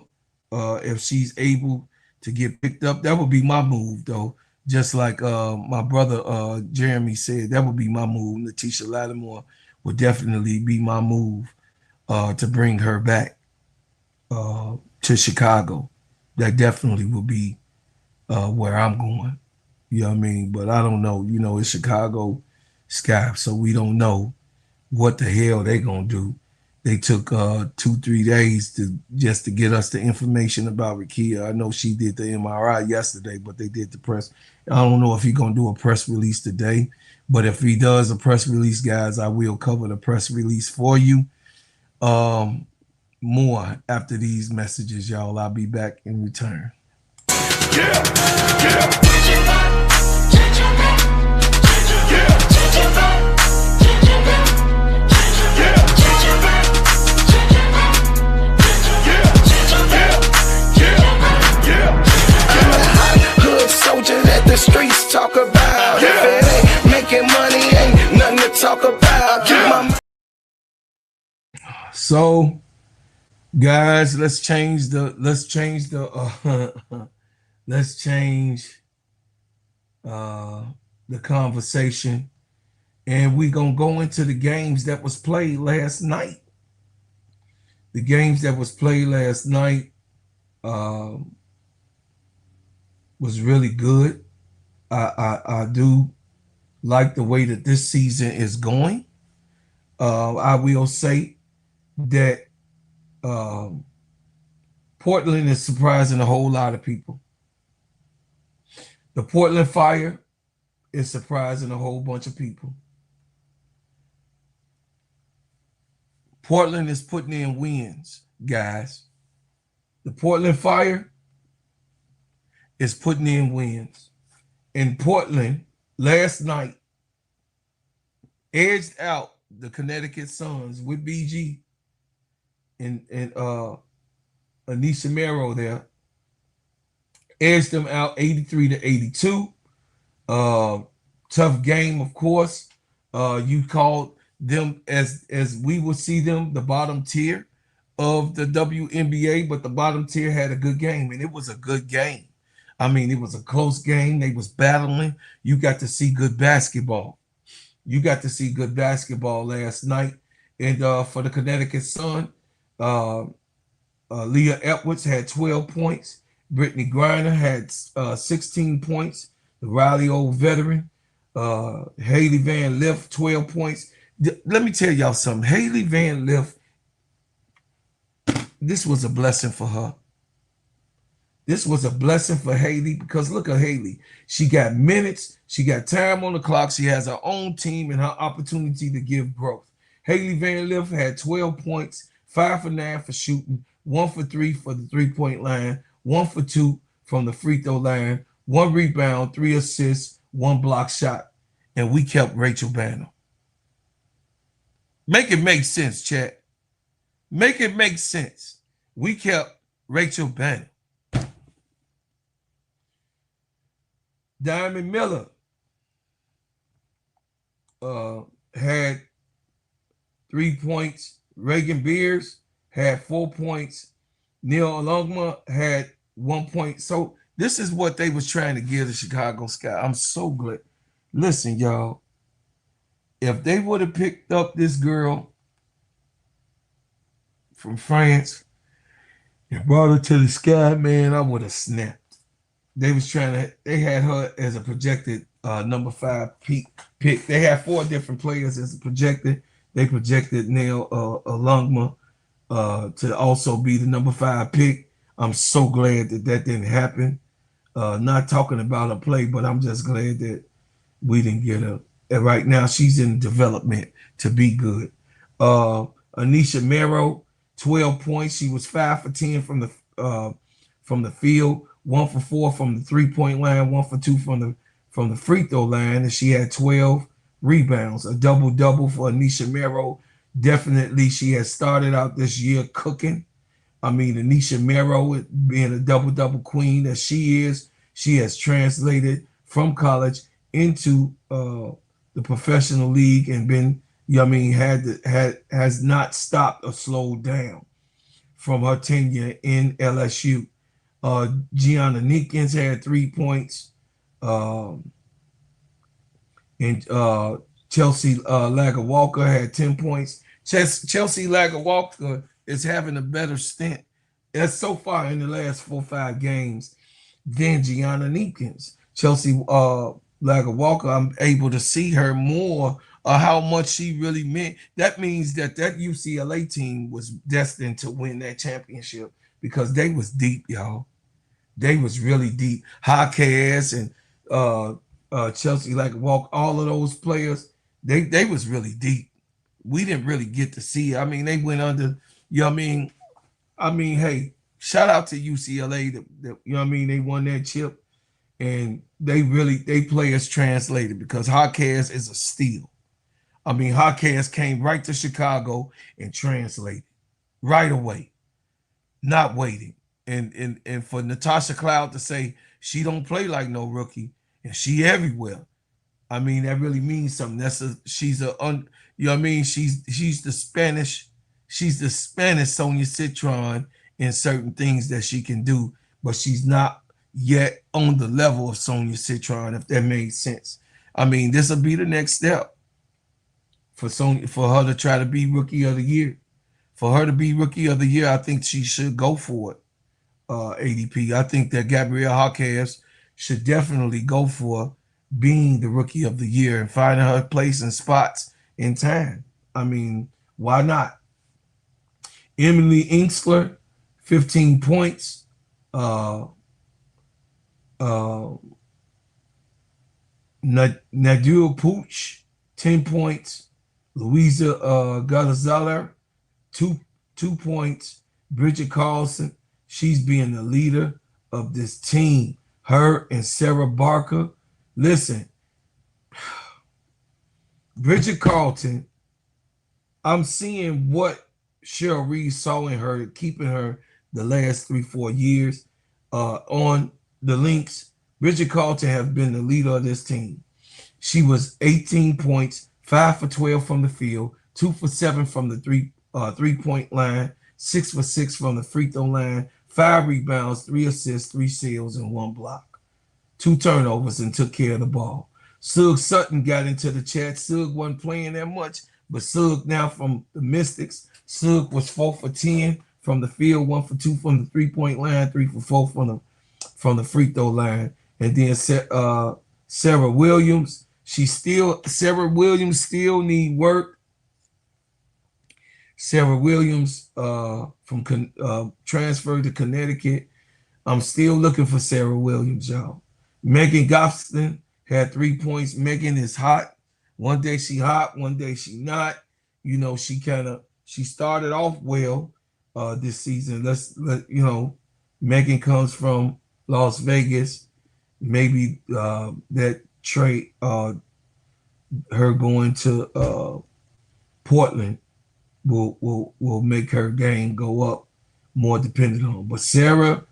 if she's able to get picked up, that would be my move though. Just like my brother Jeremy said, that would be my move. Letitia Lattimore would definitely be my move to bring her back to Chicago. That definitely will be where I'm going. You know what I mean? But I don't know. You know, it's Chicago Sky, so we don't know what the hell they gonna do. They took 2-3 days to get us the information about Rickea. I know she did the MRI yesterday, but they did the press. I don't know if he's gonna do a press release today, but if he does a press release, guys, I will cover the press release for you. More after these messages, y'all. I'll be back in return. Soldier that the streets talk about. If it ain't making money, ain't nothing to talk about. So, guys, let's change the conversation, and we're gonna go into the games that was played last night. The games that was played last night was really good. I do like the way that this season is going. I will say that Portland is surprising a whole lot of people. The Portland Fire is surprising a whole bunch of people. Portland is putting in wins, guys. The Portland Fire is putting in wins. And Portland last night edged out the Connecticut Suns with BG and Anisha Mero there. Edged them out 83-82. Tough game, of course. You called them as we would see them, the bottom tier of the WNBA, but the bottom tier had a good game, and it was a good game. I mean, it was a close game. They was battling. You got to see good basketball. You got to see good basketball last night. And for the Connecticut Sun, Leah Edwards had 12 points. Brittany Griner had 16 points. The Riley old veteran. Haley Van Lith, 12 points. Let me tell y'all something. Haley Van Lith, this was a blessing for her. This was a blessing for Haley because look at Haley. She got minutes. She got time on the clock. She has her own team and her opportunity to give growth. Haley Van Lith had 12 points, 5 for 9 for shooting, 1 for 3 for the three-point line, 1 for 2 from the free throw line, 1 rebound, 3 assists, 1 block shot. And we kept Rachel Banner. Make it make sense, chat. Make it make sense. We kept Rachel Banner. Diamond Miller had 3 points. Reagan Beers had 4 points. Neil Alongma had 1 point. So this is what they was trying to give the Chicago Sky. I'm so glad. Listen, y'all. If they would have picked up this girl from France and brought her to the Sky, man, I would have snapped. They was trying to. They had her as a projected number 5 pick. They had 4 different players as a projected. They projected Neil Alongma to also be the number 5 pick. I'm so glad that didn't happen. Not talking about a play, but I'm just glad that we didn't get her. And right now, she's in development to be good. Anisha Mero, 12 points. She was 5 for 10 from the field, 1 for 4 from the 3-point line, 1 for 2 from the free throw line, and she had 12 rebounds, a double-double for Anisha Mero. Definitely, she has started out this year cooking. I mean, Anisha Mero, being a double-double queen that she is, she has translated from college into the professional league and been, has not stopped or slowed down from her tenure in LSU. Gianna Neekins had 3 points. And Chelsea Lager-Walker had 10 points. Chelsea Lager-Walker is having a better stint as so far in the last 4 or 5 games than Gianna Neekins. Chelsea Lager-Walker, I'm able to see her more how much she really meant. That means that UCLA team was destined to win that championship because they was deep, y'all. They was really deep. Jaquez and Chelsea Lager-Walker, all of those players, they was really deep. We didn't really get to see it. I mean, they went under, hey, shout out to UCLA that they won that chip. And they players translated because Jaquez is a steal. I mean, Jaquez came right to Chicago and translated right away, not waiting. And for Natasha Cloud to say she don't play like no rookie and she everywhere, I mean, that really means something. She's the Spanish Sonia Citron in certain things that she can do, but she's not yet on the level of Sonia Citron, if that made sense. I mean, this will be the next step for her to try to be Rookie of the Year. For her to be Rookie of the Year, I think she should go for it. ADP. I think that Gabrielle Jaquez should definitely go for being the Rookie of the Year and finding her place and spots in time. I mean, why not? Emily Inksler, 15 points. Nadir Pooch, 10 points. Louisa Galazeller, 2 points. Bridget Carlson, she's being the leader of this team. Her and Sarah Barker. Listen, Bridget Carlton, I'm seeing what Cheryl Reed saw in her, keeping her the last 3-4 years on the Lynx. Bridget Carlton has been the leader of this team. She was 18 points, 5 for 12 from the field, 2 for 7 from the three-point line, 6 for 6 from the free throw line, 5 rebounds, 3 assists, 3 steals, and 1 block. 2 turnovers and took care of the ball. Sug Sutton got into the chat. Sug wasn't playing that much, but Sug now from the Mystics. Sug was 4 for 10 from the field, 1 for 2 from the three-point line, 3 for 4 from the free throw line. And then Sarah Williams, Sarah Williams still need work. Sarah Williams from transferred to Connecticut. I'm still looking for Sarah Williams, y'all. Megan Gofston had 3 points. Megan is hot. One day she hot, one day she not. She started off well this season. Megan comes from Las Vegas. Maybe that trade, her going to Portland will make her game go up more dependent on. But Sarah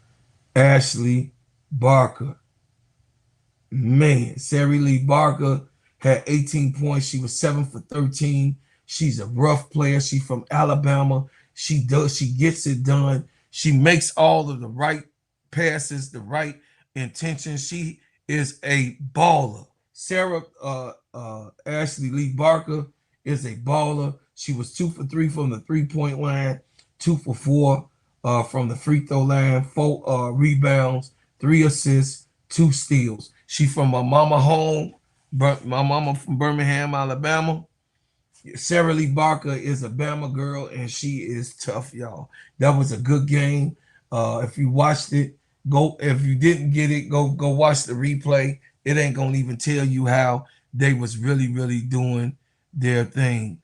Ashley Barker, man, Sarah Lee Barker had 18 points. She was 7 for 13. She's a rough player. She's from Alabama. She gets it done. She makes all of the right passes, the right intentions. She is a baller. Sarah Ashley Lee Barker is a baller. She was 2 for 3 from the 3-point line, 2 for 4 from the free throw line, 4 rebounds, 3 assists, 2 steals. She from my mama home, my mama from Birmingham, Alabama. Sarah Lee Barker is a Bama girl, and she is tough, y'all. That was a good game. If you watched it, go. If you didn't get it, go watch the replay. It ain't gonna even tell you how they was really doing their thing.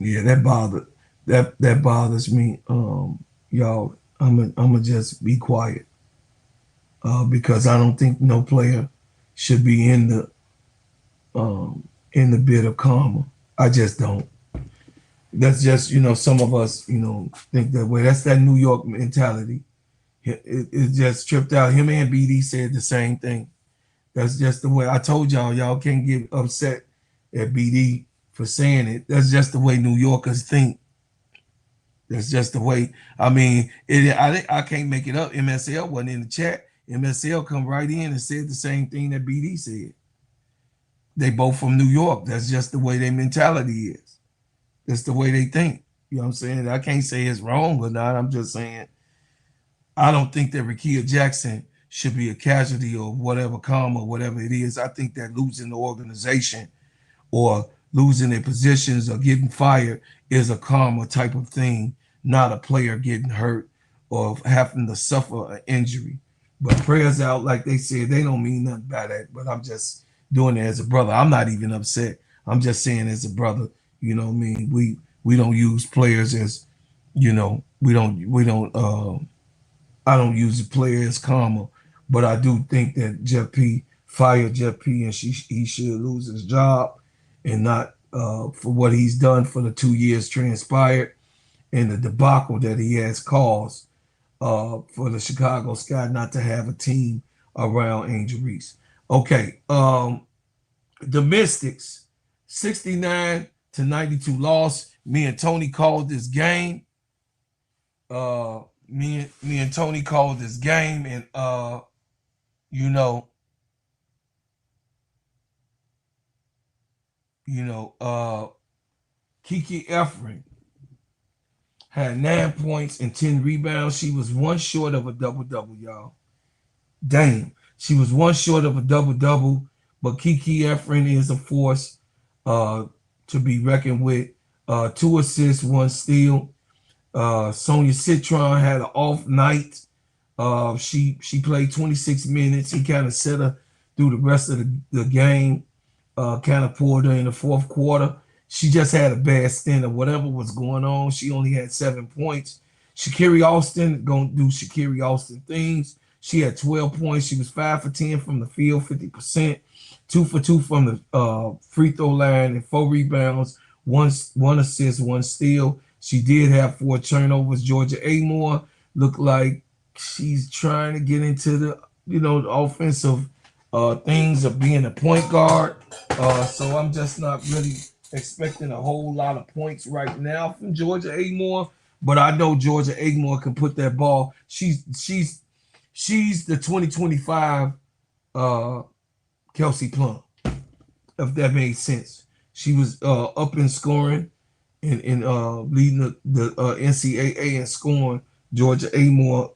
Yeah, that bothers me. Y'all, I'm just be quiet. Because I don't think no player should be in the bit of karma. I just don't. That's just, some of us, think that way. That's that New York mentality. It just tripped out. Him and BD said the same thing. That's just the way. I told y'all can't get upset at BD for saying it. That's just the way New Yorkers think. That's just the way. I mean, I can't make it up. MSL wasn't in the chat. MSL come right in and said the same thing that BD said. They both from New York. That's just the way their mentality is. That's the way they think. You know what I'm saying? I can't say it's wrong or not. I'm just saying I don't think that Rickea Jackson should be a casualty or whatever karma, whatever it is. I think that losing the organization or losing their positions or getting fired is a karma type of thing, not a player getting hurt or having to suffer an injury. But prayers out, like they said, they don't mean nothing by that. But I'm just doing it as a brother. I'm not even upset. I'm just saying as a brother, you know what I mean? We don't use players as, I don't use the player as karma. But I do think that Jeff P fired Jeff P and he should lose his job and not for what he's done for the 2 years transpired and the debacle that he has caused for the Chicago Sky not to have a team around Angel Reese. Okay, the Mystics, 69-92 loss. Me and Tony called this game. Me and Tony called this game, and Kiki Efren had 9 points and 10 rebounds. She was one short of a double-double, y'all. Damn. She was one short of a double-double, but Kiki Efren is a force to be reckoned with. 2 assists, 1 steal. Sonia Citron had an off night. She played 26 minutes. He kind of set her through the rest of the game. Kind of pulled her in the fourth quarter. She just had a bad stint of whatever was going on. She only had 7 points. Sha'Carri Austin going to do Sha'Carri Austin things. She had 12 points. She was 5 for 10 from the field, 50%. 2 for 2 from the free throw line and 4 rebounds, one assist, 1 steal. She did have 4 turnovers. Georgia Amore looked like she's trying to get into the the offensive things of being a point guard. So I'm just not really expecting a whole lot of points right now from Georgia Amore, but I know Georgia Amore can put that ball. She's the 2025 Kelsey Plum, if that made sense. She was up in scoring and leading the NCAA in scoring. Georgia Amore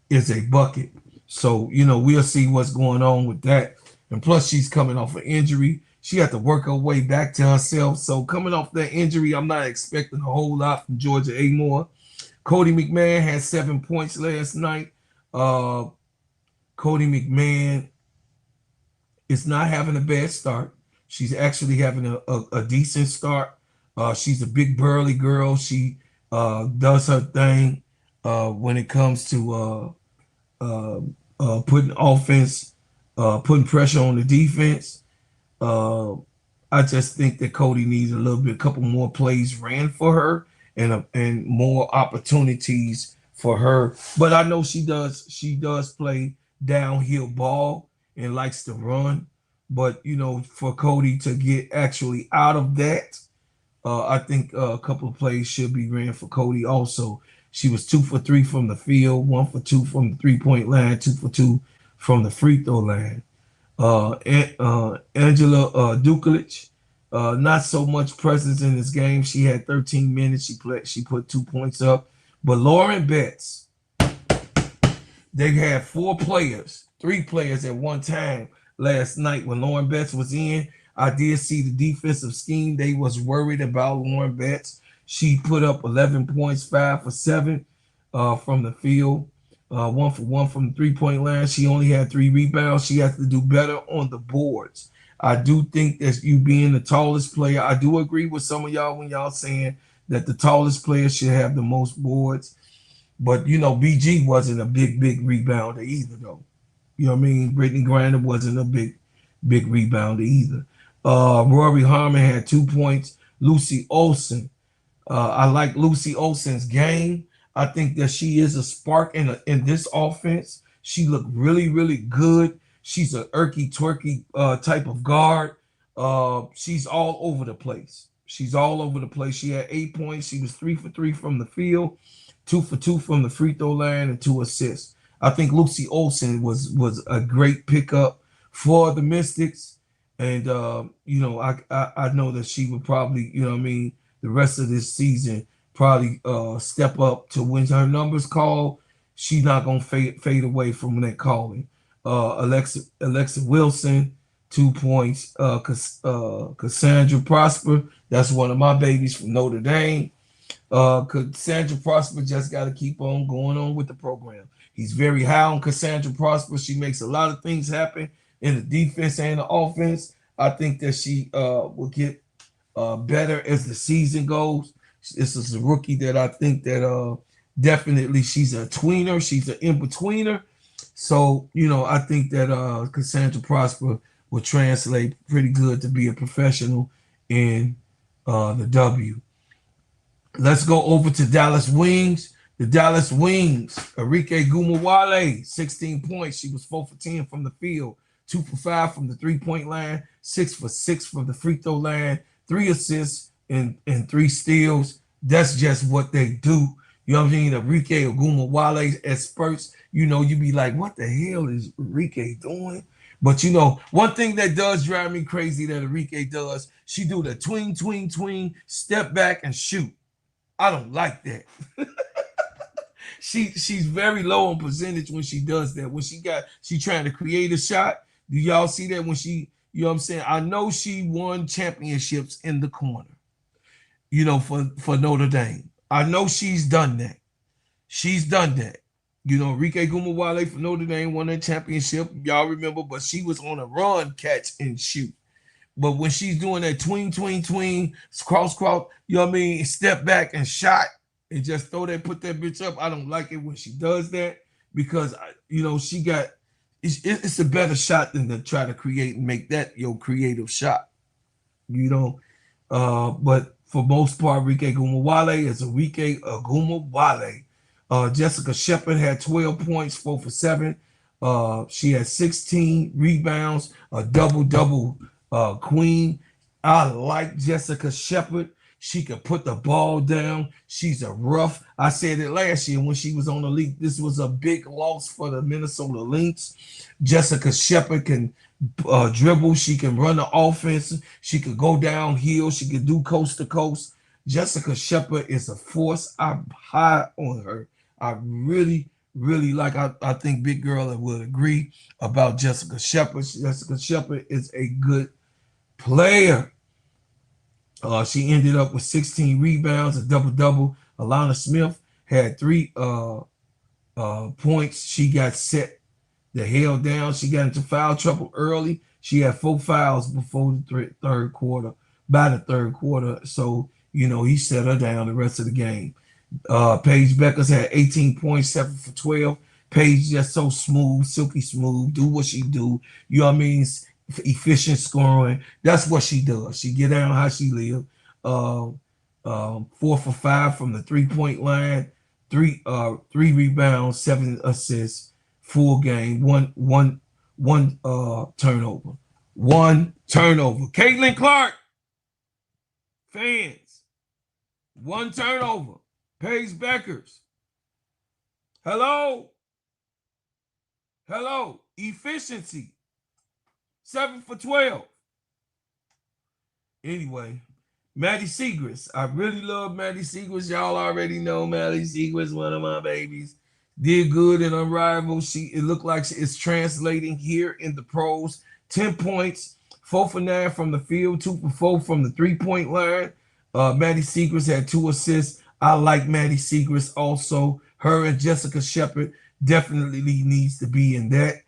is a bucket. So, we'll see what's going on with that. And plus, she's coming off an injury. She had to work her way back to herself. So coming off that injury, I'm not expecting a whole lot from Georgia Amore. Cody McMahon had 7 points last night. Cody McMahon is not having a bad start. She's actually having a decent start. She's a big burly girl. She does her thing when it comes to putting offense, putting pressure on the defense. I just think that Cody needs a couple more plays ran for her and more opportunities for her. But I know she does play downhill ball and likes to run. But you know, for Cody to get actually out of that, I think a couple of plays should be ran for Cody also. She was 2 for 3 from the field, 1 for 2 from the 3-point line, 2 for 2 from the free throw line. Angela Dukulich, not so much presence in this game. She had 13 minutes. She put 2 points up. But Lauren Betts, they had 3 players at one time last night when Lauren Betts was in. I did see the defensive scheme. They was worried about Lauren Betts. She put up 11 points, 5 for 7 from the field, 1 for 1 from the 3-point line. She only had 3 rebounds. She has to do better on the boards. I do think that you being the tallest player, I do agree with some of y'all when y'all saying that the tallest player should have the most boards. But, you know, BG wasn't a big rebounder either, though. You know what I mean? Brittany Griner wasn't a big rebounder either. Rory Harmon had 2 points. Lucy Olsen. I like Lucy Olsen's game. I think that she is a spark in this offense. She looked really good. She's an irky-twerky type of guard. She's all over the place. She had 8 points. She was 3 for 3 from the field, 2 for 2 from the free throw line, and 2 assists. I think Lucy Olsen was a great pickup for the Mystics. And, you know, I know that she would probably, you know what I mean, the rest of this season probably step up to when her numbers call. She's not going to fade away from that calling. Alexa Wilson, 2 points. Cassandra Prosper, that's one of my babies from Notre Dame. Cassandra Prosper just got to keep on going on with the program. He's very high on Cassandra Prosper. She makes a lot of things happen in the defense and the offense. I think that she will get better as the season goes. This is a rookie that I think that definitely she's a tweener. She's an in-betweener. So, you know, I think that Cassandra Prosper will translate pretty good to be a professional in the W. Let's go over to Dallas Wings. The Dallas Wings, Rickea Gumawale, 16 points. She was 4 for 10 from the field, 2 for 5 from the 3-point line, 6 for 6 from the free throw line, 3 assists and 3 steals. That's just what they do. You know what I mean? Rickea Gumawale at spurts, you know, you be like, what the hell is Rickea doing? But, you know, one thing that does drive me crazy that Rickea does, she do the tween, step back and shoot. I don't like that. She's very low on percentage when she does that. When she trying to create a shot. Do y'all see that when she, you know what I'm saying? I know she won championships in the corner, you know, for Notre Dame. I know she's done that. You know, Rickea Gumawale for Notre Dame won that championship. Y'all remember, but she was on a run, catch, and shoot. But when she's doing that tween, cross, you know what I mean, step back and shot, and just put that bitch up. I don't like it when she does that because, you know, it's a better shot than to try to create and make that your creative shot, you know. But for most part, Rickea Gumawale is a Rickea Gumawale. Jessica Shepard had 12 points, 4 for 7. She had 16 rebounds, a double queen. I like Jessica Shepard. She could put the ball down. She's a rough. I said it last year when she was on the league. This was a big loss for the Minnesota Lynx. Jessica Shepard can dribble. She can run the offense. She could go downhill. She could do coast to coast. Jessica Shepard is a force. I'm high on her. I really like. I think Big Girl would agree about Jessica Shepard. Jessica Shepard is a good player. She ended up with 16 rebounds, a double-double. Alana Smith had 3 points. She got set the hell down. She got into foul trouble early. She had 4 fouls before the third quarter, by the third quarter. So, you know, he set her down the rest of the game. Paige Beckers had 18 points, 7 for 12. Paige just so smooth, silky smooth, do what she do. You know what I mean? Efficient scoring. That's what she does. She get down how she live. 4 for 5 from the 3-point line, 3 rebounds, 7 assists, full game, one turnover. One turnover. Caitlin Clark, fans, one turnover. Paige Beckers. Hello. Hello. Efficiency. 7 for 12. Anyway, Maddie Segrist. I really love Maddie Segrist. Y'all already know Maddie Segrist, one of my babies. Did good in Unrivaled. It looked like it's translating here in the pros. 10 points, 4 for 9 from the field, 2 for 4 from the three-point line. Maddie Segrist had 2 assists. I like Maddie Segrist also. Her and Jessica Shepard definitely needs to be in that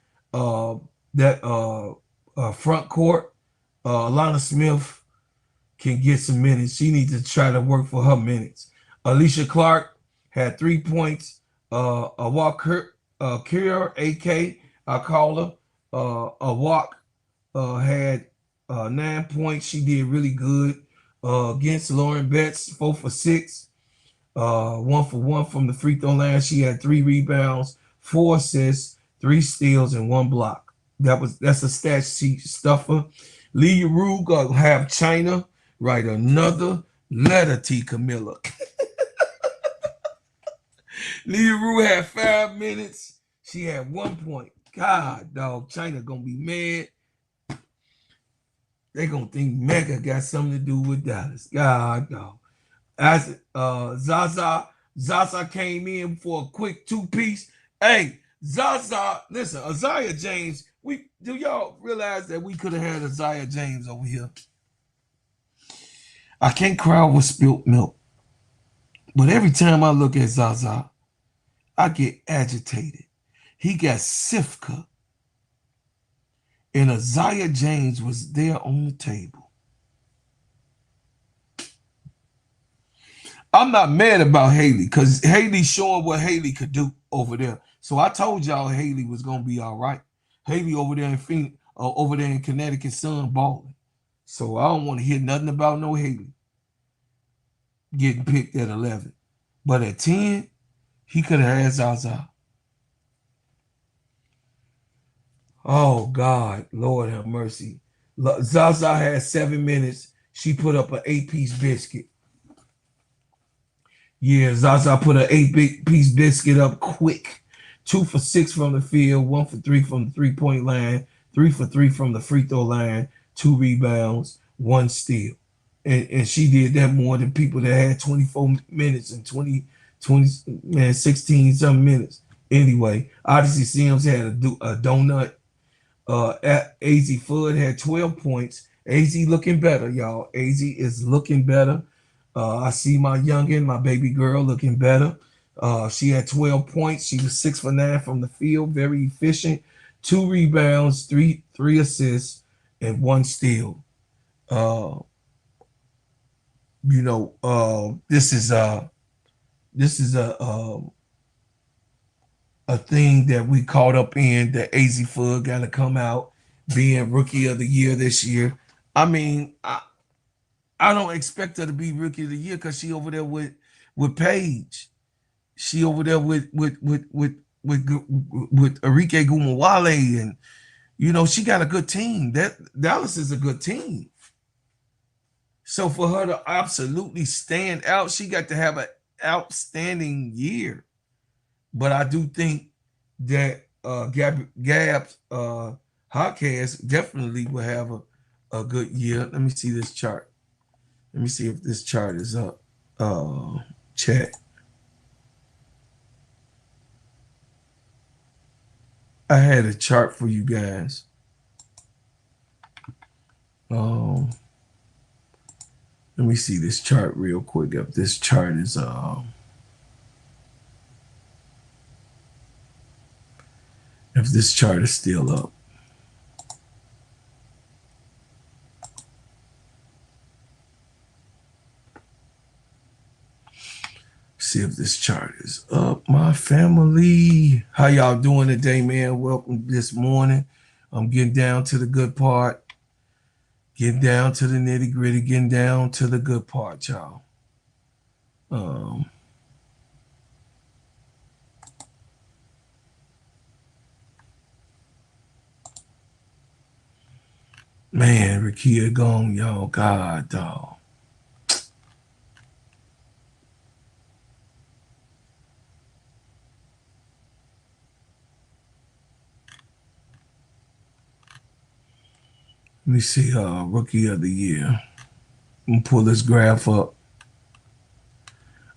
front court. Alana Smith can get some minutes. She needs to try to work for her minutes. Alicia Clark had 3 points. A walk her, Kira, AK, I call her. A walk had 9 points. She did really good against Lauren Betts, 4 for 6. 1 for 1 from the free throw line. She had 3 rebounds, 4 assists, 3 steals, and 1 block. That's a stat sheet stuffer. Leah Rue gonna have China write another letter to Camilla. Leah Rue had 5 minutes. She had 1 point. God, dog, China gonna be mad. They gonna think Mecca got something to do with Dallas. God, dog. As Zaza came in for a quick 2-piece. Hey, Zaza, listen, Isaiah James. Do y'all realize that we could have had Isaiah James over here? I can't cry with spilt milk, but every time I look at Zaza, I get agitated. He got Sifka, and Isaiah James was there on the table. I'm not mad about Haley because Haley's showing what Haley could do over there. So I told y'all Haley was gonna be all right. Haley over there in Phoenix, over there in Connecticut, Sun balling. So I don't want to hear nothing about no Haley getting picked at 11. But at 10, he could have had Zaza. Oh, God. Lord have mercy. Zaza had 7 minutes. She put up an 8-piece biscuit. Yeah, Zaza put an 8-piece biscuit up quick. 2 for 6 from the field, 1 for 3 from the three-point line, 3 for 3 from the free throw line, 2 rebounds, 1 steal. And she did that more than people that had 24 minutes and 16 some minutes. Anyway, Odyssey Sims had a donut. AZ Fudd had 12 points. AZ looking better, y'all. AZ is looking better. I see my youngin, my baby girl, looking better. She had 12 points. She was 6 for 9 from the field. Very efficient. 2 rebounds, 3 assists, and 1 steal. This is a thing that we caught up in, that AZ Fudd got to come out being Rookie of the Year this year. I mean, I don't expect her to be Rookie of the Year because she over there with Paige. She over there with Enrique Gumawale, and she got a good team. That Dallas is a good team. So for her to absolutely stand out, she got to have an outstanding year. But I do think that Gab's Hotcast definitely will have a good year. Let me see this chart. Let me see if this chart is up. Chat. I had a chart for you guys. Let me see this chart real quick. If this chart is if this chart is still up. See if this chart is up, my family. How y'all doing today, man? Welcome this morning. I'm getting down to the good part. Getting down to the nitty gritty, getting down to the good part, y'all. Man, Rickea gone, y'all. God, dog. Let me see, Rookie of the Year. I'm gonna pull this graph up.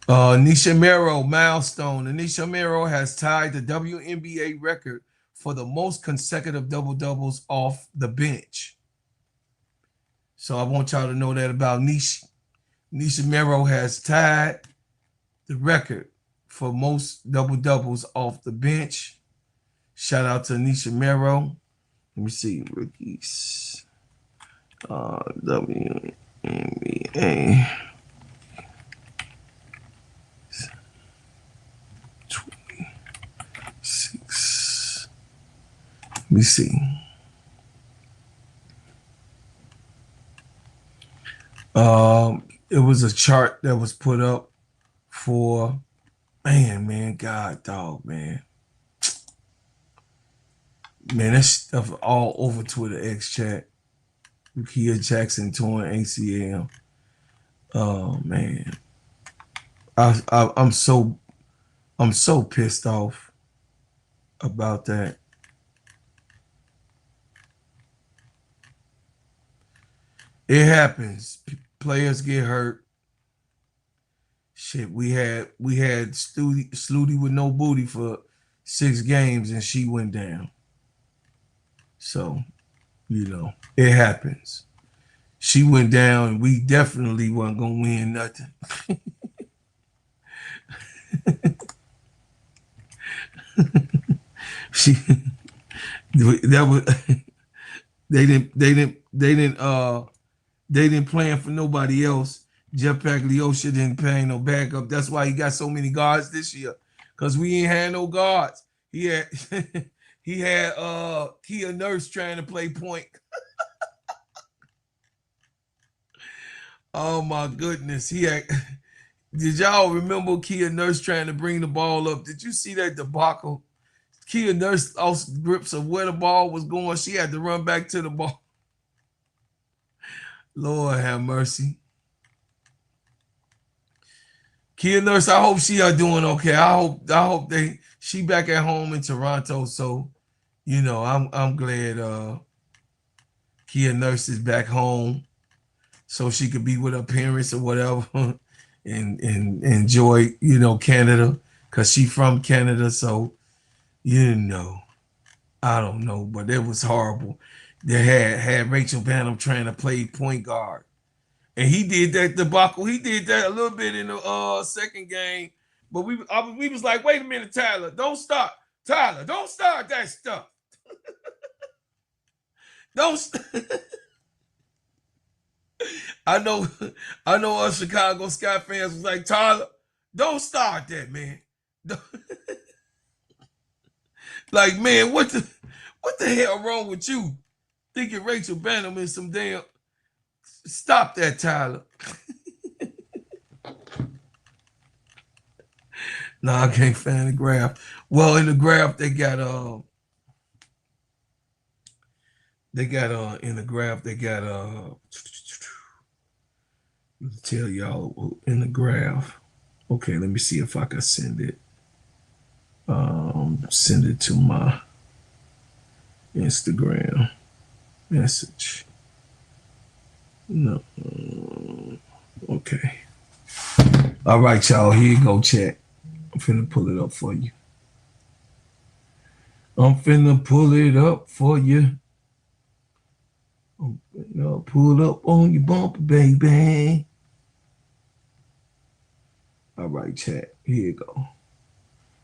Nisha Mero milestone. Nisha Mero has tied the WNBA record for the most consecutive double-doubles off the bench. So I want y'all to know that about Nisha. Nisha Mero has tied the record for most double-doubles off the bench. Shout out to Nisha Mero. Let me see. Rookies. WNBA. 26. Let me see. It was a chart that was put up for God, dog, man. Man, that stuff all over Twitter X chat. Rickea Jackson torn ACL. Oh man, I'm so pissed off about that. It happens. Players get hurt. Shit, we had Sluty with no booty for 6 games and she went down. So, you know, it happens. She went down and we definitely wasn't gonna win nothing. They didn't plan for nobody else. Jeff Pagliosha didn't pay no backup. That's why he got so many guards this year. Because we ain't had no guards. He had Kia Nurse trying to play point. Oh my goodness. Did y'all remember Kia Nurse trying to bring the ball up? Did you see that debacle? Kia Nurse lost grips of where the ball was going. She had to run back to the ball. Lord have mercy. Kia Nurse, I hope she are doing okay. I hope she back at home in Toronto. So, you know, I'm glad Kia Nurse is back home so she could be with her parents or whatever and enjoy, you know, Canada, because she from Canada. So, you know, I don't know, but it was horrible. They had Rachel Banham trying to play point guard. And he did that debacle. He did that a little bit in the second game. But we was like, wait a minute, Tyler, don't start. Tyler, don't start that stuff. I know us Chicago Sky fans was like, Tyler, don't start that, man. Like, man, what the hell wrong with you? Thinking Rachel Banham is some damn. Stop that, Tyler. No, I can't find the graph. Well, in the graph they got tell y'all in the graph. Okay, let me see if I can send it. Send it to my Instagram message. No. Okay. All right, y'all. Here you go, chat. I'm finna pull it up for you. I'm finna pull it up for you. Pull up on your bumper, baby. All right, chat. Here you go.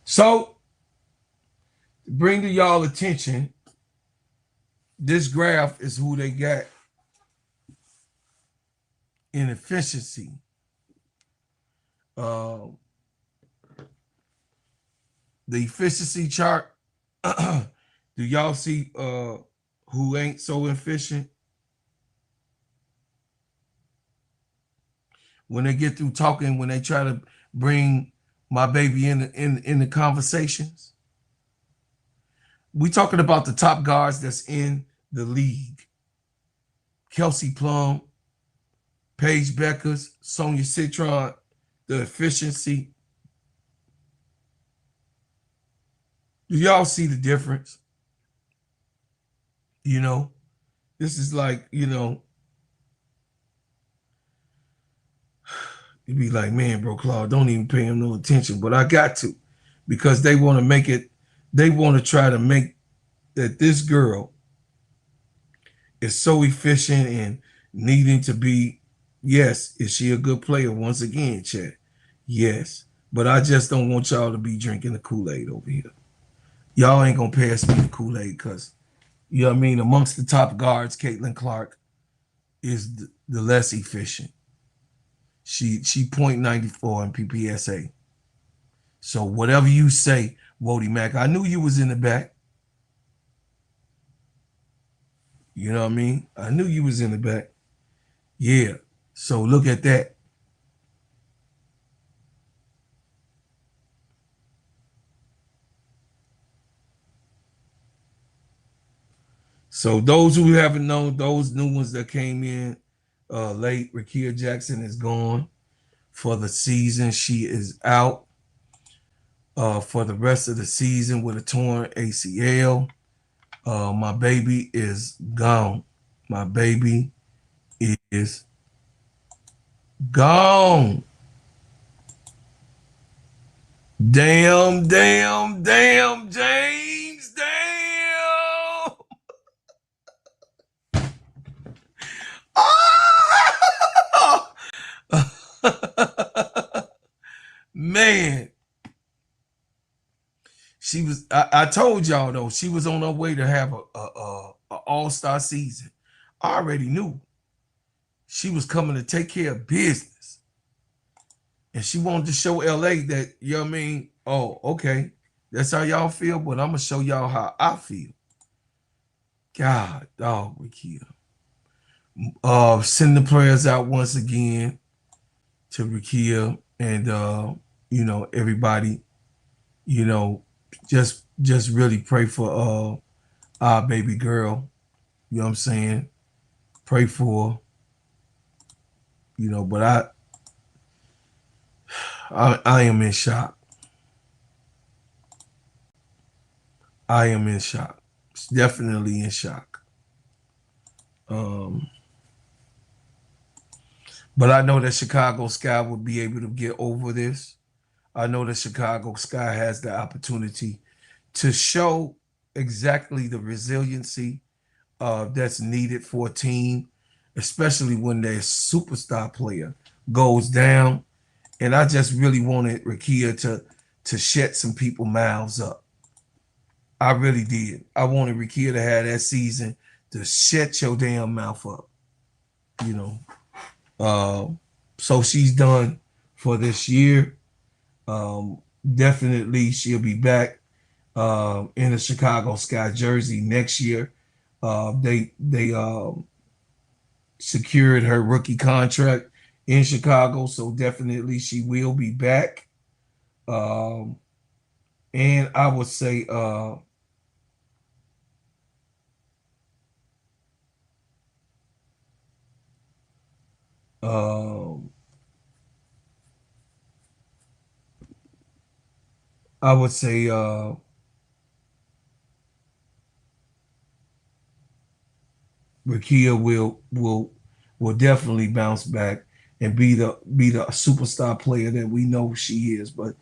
So, to bring to y'all attention, this graph is who they got in efficiency. The efficiency chart. Do y'all see who ain't so efficient? When they get through talking, when they try to bring my baby in the conversations. We talking about the top guards that's in the league. Kelsey Plum, Paige Beckers, Sonia Citron, the efficiency. Do y'all see the difference? You know, this is like, you know, you'd be like, man, bro, Claude, don't even pay him no attention. But I got to, because they want to make it, they want to try to make that this girl is so efficient and needing to be, yes, is she a good player? Once again, Chad, yes. But I just don't want y'all to be drinking the Kool-Aid over here. Y'all ain't going to pass me the Kool-Aid because, you know what I mean, amongst the top guards, Caitlin Clark is the less efficient. She .94 in PPSA. So whatever you say, Wody Mack, I knew you was in the back. You know what I mean? I knew you was in the back. Yeah. So look at that. So those who haven't known, those new ones that came in late, Rickea Jackson is gone for the season. She is out for the rest of the season with a torn ACL. My baby is gone. My baby is gone. Damn, James, damn. Oh! Man. She was, I told y'all though, she was on her way to have a all-star season. I already knew she was coming to take care of business. And she wanted to show LA that, you know what I mean? Oh, okay. That's how y'all feel, but I'm going to show y'all how I feel. God, dog, Rickea. Send the prayers out once again to Rickea and, you know, everybody, you know, just really pray for our baby girl. You know what I'm saying? Pray for her. You know, but I am in shock. I am in shock. Definitely in shock. But I know that Chicago Sky will be able to get over this. I know that Chicago Sky has the opportunity to show exactly the resiliency that's needed for a team, especially when their superstar player goes down. And I just really wanted Rickea to shut some people's mouths up. I really did. I wanted Rickea to have that season to shut your damn mouth up. You know. So she's done for this year. Definitely she'll be back in the Chicago Sky jersey next year. They secured her rookie contract in Chicago, so definitely she will be back. And I would say Rickea will definitely bounce back and be the superstar player that we know she is. But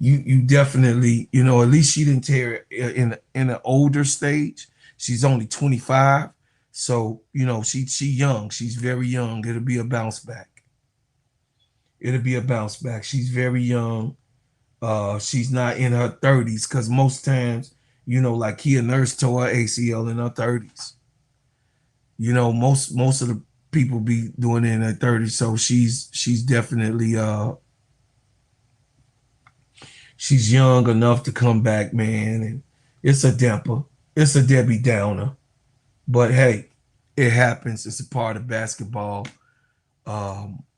you definitely, you know, at least she didn't tear it in an older stage. She's only 25, so you know she young. She's very young. It'll be a bounce back. It'll be a bounce back. She's very young. She's not in her 30s because most times, you know, like Kia Nurse tore her ACL in her 30s. You know, most of the people be doing it in their 30s, so she's definitely she's young enough to come back, man. And it's a damper, it's a Debbie Downer, but hey, it happens. It's a part of basketball.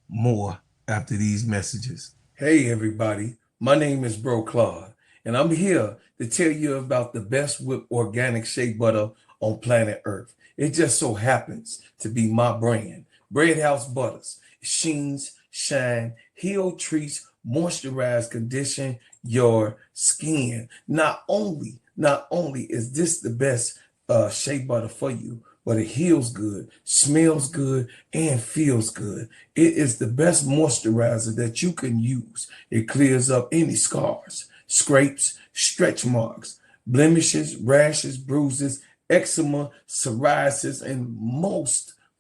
More after these messages. Hey everybody, my name is Bro Claude, and I'm here to tell you about the best whipped organic shea butter on planet Earth. It just so happens to be my brand. Bread House Butters. Sheens, shine, heal, treats, moisturize, condition your skin. Not only is this the best shea butter for you, but it heals good, smells good, and feels good. It is the best moisturizer that you can use. It clears up any scars, scrapes, stretch marks, blemishes, rashes, bruises, eczema, psoriasis, and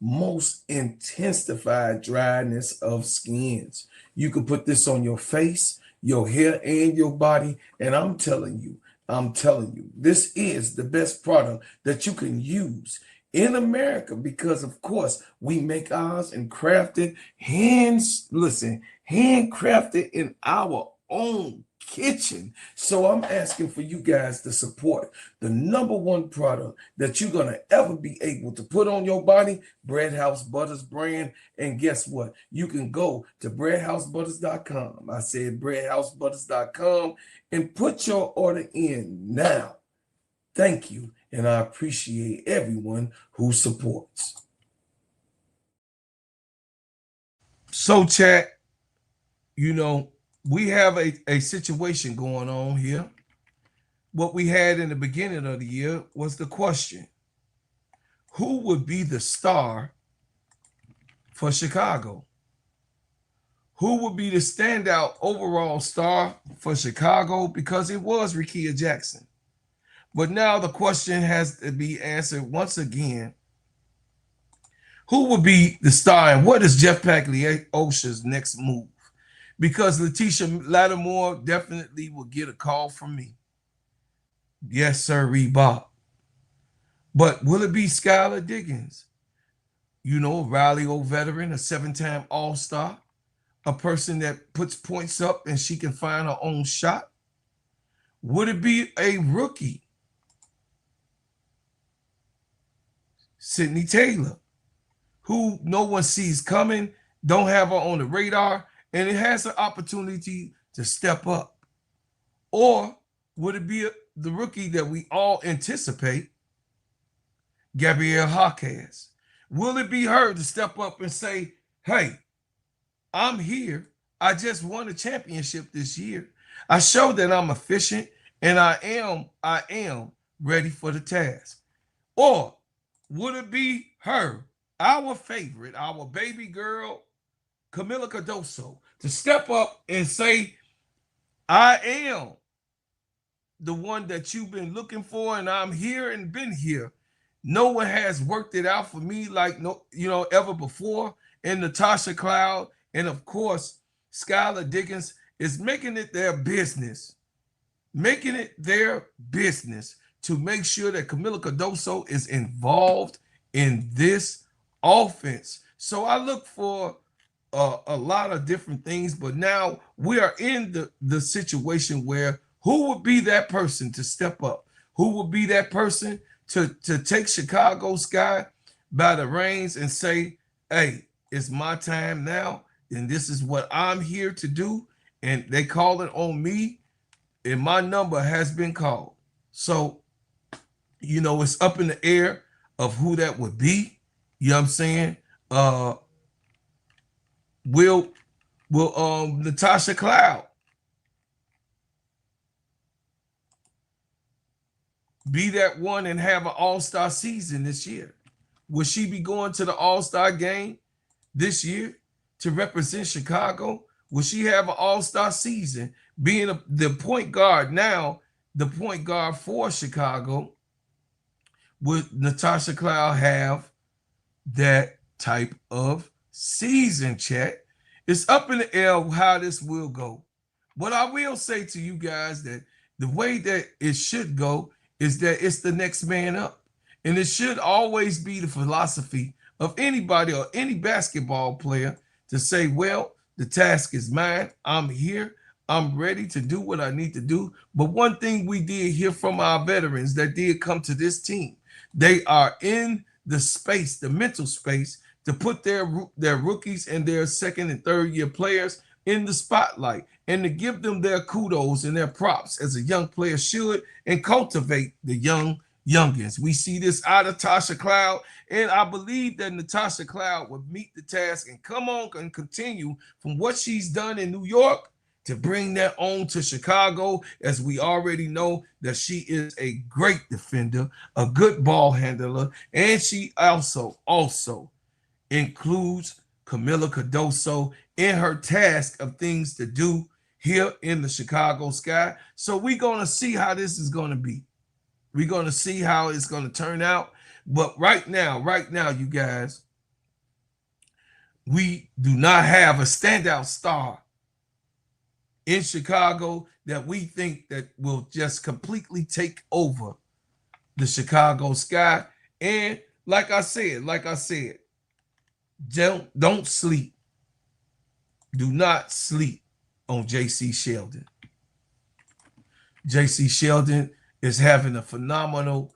most intensified dryness of skins. You can put this on your face, your hair, and your body, and I'm telling you, this is the best product that you can use in America, because of course we make ours and crafted handcrafted in our own kitchen. So I'm asking for you guys to support the #1 product that you're gonna ever be able to put on your body, Bread House Butters brand. And guess what? You can go to breadhousebutters.com. I said breadhousebutters.com, and put your order in now. Thank you, and I appreciate everyone who supports. So chat, you know, we have a situation going on here. What we had in the beginning of the year was the question: who would be the star for Chicago? Who would be the standout overall star for Chicago? Because it was Rickea Jackson. But now the question has to be answered once again. Who will be the star, and what is Jeff Pagliosha's next move? Because Letitia Lattimore definitely will get a call from me. Yes, sir, Bob. But will it be Skylar Diggins? You know, a Raleigh old veteran, a 7-time All-Star, a person that puts points up and she can find her own shot? Would it be a rookie, Sydney Taylor, who no one sees coming, don't have her on the radar, and it has an opportunity to step up? Or would it be the rookie that we all anticipate, Gabrielle Jaquez? Will it be her to step up and say, hey, I'm here. I just won a championship this year. I showed that I'm efficient, and I am ready for the task? Or would it be her, our favorite, our baby girl, Camila Cardoso, to step up and say, I am the one that you've been looking for, and I'm here and been here. No one has worked it out for me like ever before. And Natasha Cloud, and of course, Skylar Diggins is making it their business to make sure that Camila Cardoso is involved in this offense. So I look for a lot of different things, but now we are in the situation where who would be that person to step up? Who would be that person to take Chicago Sky by the reins and say, hey, it's my time now, and this is what I'm here to do, and they call it on me, and my number has been called. So, you know, it's up in the air of who that would be. You know what I'm saying? Will Natasha Cloud be that one and have an all-star season this year? Will she be going to the all-star game this year to represent Chicago? Will she have an all-star season being the point guard now, the point guard for Chicago? Would Natasha Cloud have that type of season, chat? It's up in the air how this will go. But I will say to you guys that the way that it should go is that it's the next man up. And it should always be the philosophy of anybody or any basketball player to say, well, the task is mine. I'm here. I'm ready to do what I need to do. But one thing we did hear from our veterans that did come to this team, they are in the space, the mental space, to put their rookies and their second and third year players in the spotlight and to give them their kudos and their props as a young player should, and cultivate the young youngins. We see this out of Tasha Cloud, and I believe that Natasha Cloud would meet the task and come on and continue from what she's done in New York to bring that on to Chicago, as we already know that she is a great defender, a good ball handler, and she also includes Camila Cardoso in her task of things to do here in the Chicago Sky. So we're going to see how this is going to be. We're going to see how it's going to turn out. But right now, you guys, we do not have a standout star in Chicago that we think that will just completely take over the Chicago Sky. And like I said, don't sleep. Do not sleep on J.C. Sheldon. J.C. Sheldon is having a phenomenal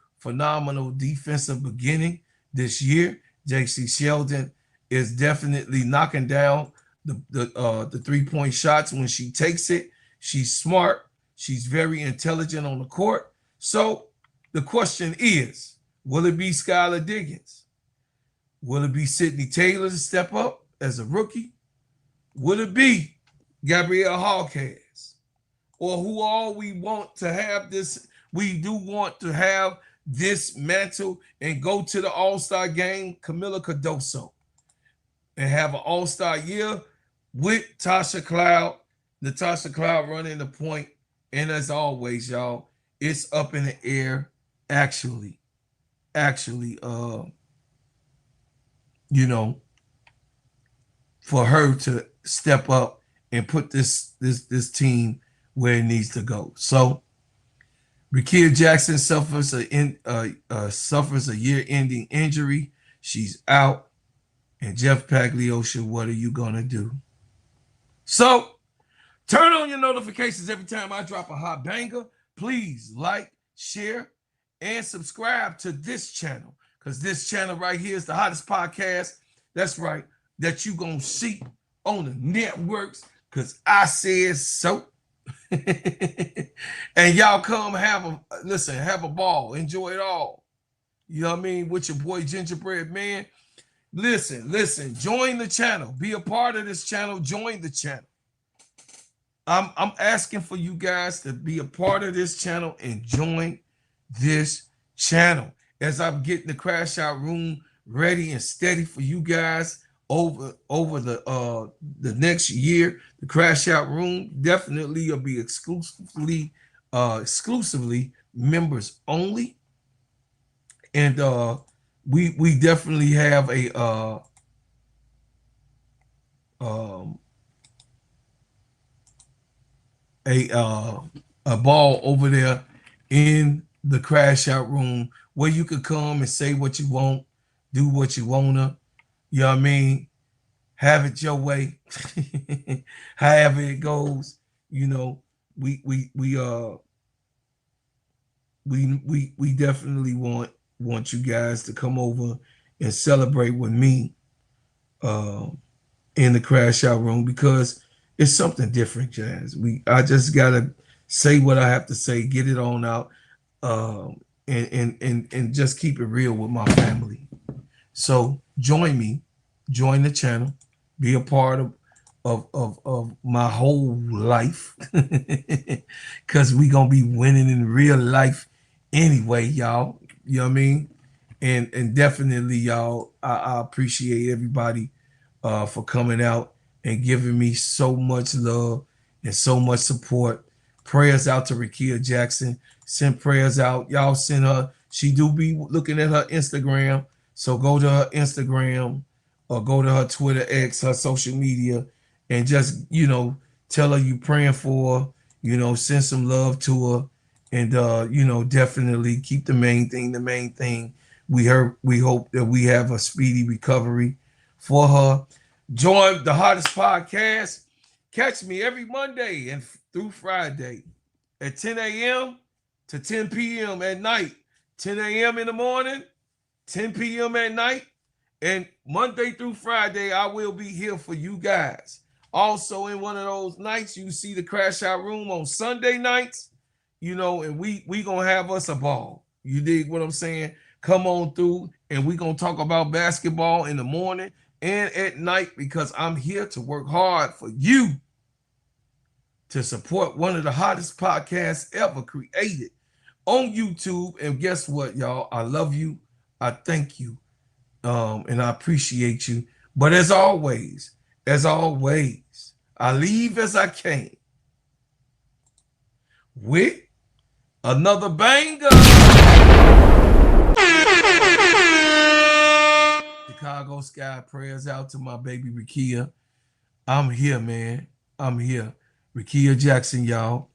defensive beginning this year. J.C. Sheldon is definitely knocking down the three-point shots when she takes it. She's smart. She's very intelligent on the court. So the question is, will it be Skylar Diggins? Will it be Sydney Taylor to step up as a rookie? Will it be Gabrielle Hawkins? Or who all we want to have this? We do want to have this mantle and go to the All-Star game, Camila Cardoso, and have an All-Star year with Tasha Cloud, Natasha Cloud running the point. And as always, y'all, it's up in the air. Actually, you know, for her to step up and put this team where it needs to go. So Rickea Jackson suffers a year-ending injury. She's out. And Jeff Pagliosha, what are you gonna do? So turn on your notifications every time I drop a hot banger. Please like, share, and subscribe to this channel, because this channel right here is the hottest podcast. That's right, that you gonna see on the networks, because I said so. And y'all come have a ball, enjoy it all. You know what I mean? With your boy Gingerbread Man. Listen, join the channel. Be a part of this channel. Join the channel. I'm asking for you guys to be a part of this channel and join this channel as I'm getting the Crash Out Room ready and steady for you guys over the next year. The Crash Out Room definitely will be exclusively members only, and we definitely have a ball over there in the Crash Out Room where you could come and say what you want, do what you wanna, you know what I mean? Have it your way. However it goes, you know, we definitely want you guys to come over and celebrate with me in the Crash Out Room, because it's something different, Jazz. I just gotta say what I have to say, get it on out, and just keep it real with my family. So join me, join the channel, be a part of my whole life, because we gonna be winning in real life anyway, y'all. You know what I mean? And definitely, y'all, I appreciate everybody for coming out and giving me so much love and so much support. Prayers out to Rickea Jackson. Send prayers out. Y'all send her. She do be looking at her Instagram. So go to her Instagram or go to her Twitter, X, her social media, and just, you know, tell her you praying for her, you know, send some love to her. And, you know, definitely keep the main thing. We hope that we have a speedy recovery for her. Join the hottest podcast. Catch me every Monday and through Friday at 10 a.m. to 10 p.m. at night. 10 a.m. in the morning, 10 p.m. at night. And Monday through Friday, I will be here for you guys. Also, in one of those nights, you see the Crash Out Room on Sunday nights. You know, and we gonna have us a ball. You dig what I'm saying? Come on through, and we're going to talk about basketball in the morning and at night, because I'm here to work hard for you to support one of the hottest podcasts ever created on YouTube. And guess what, y'all? I love you. I thank you. And I appreciate you. But as always, I leave as I came with another banger. Chicago Sky, prayers out to my baby Rickea. I'm here, man. I'm here. Rickea Jackson, y'all.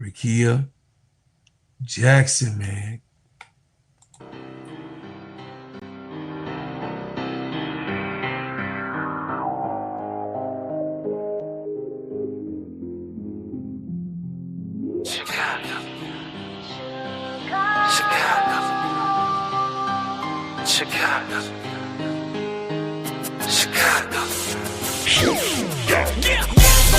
Rickea Jackson, man. Chicago.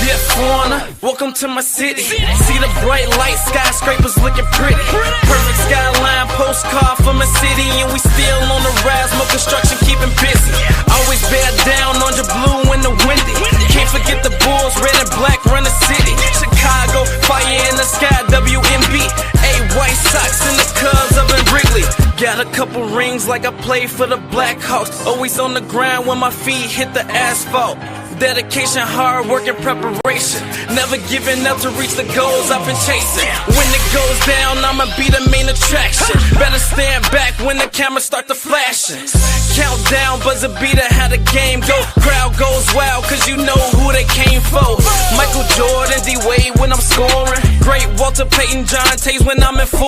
Dear foreigner, welcome to my city. See the bright light, skyscrapers looking pretty. Perfect skyline, postcard from a city, and we still on the rise, more construction keeping busy. Always bear down on the blue and the windy. Can't forget the Bulls, red and black run the city. Chicago, fire in the sky, WMB. White Sox and the Cubs up in Wrigley. Got a couple rings like I play for the Blackhawks. Always on the ground when my feet hit the asphalt. Dedication, hard work, and preparation. Never giving up to reach the goals I've been chasing. When it goes down, I'ma be the main attraction. Better stand back when the cameras start to flashing. Countdown, buzzer beater, how the game go. Crowd goes wild, cause you know who they came for. Michael Jordan, D-Wade when I'm scoring. Great Walter Payton, John Tays when I'm in full.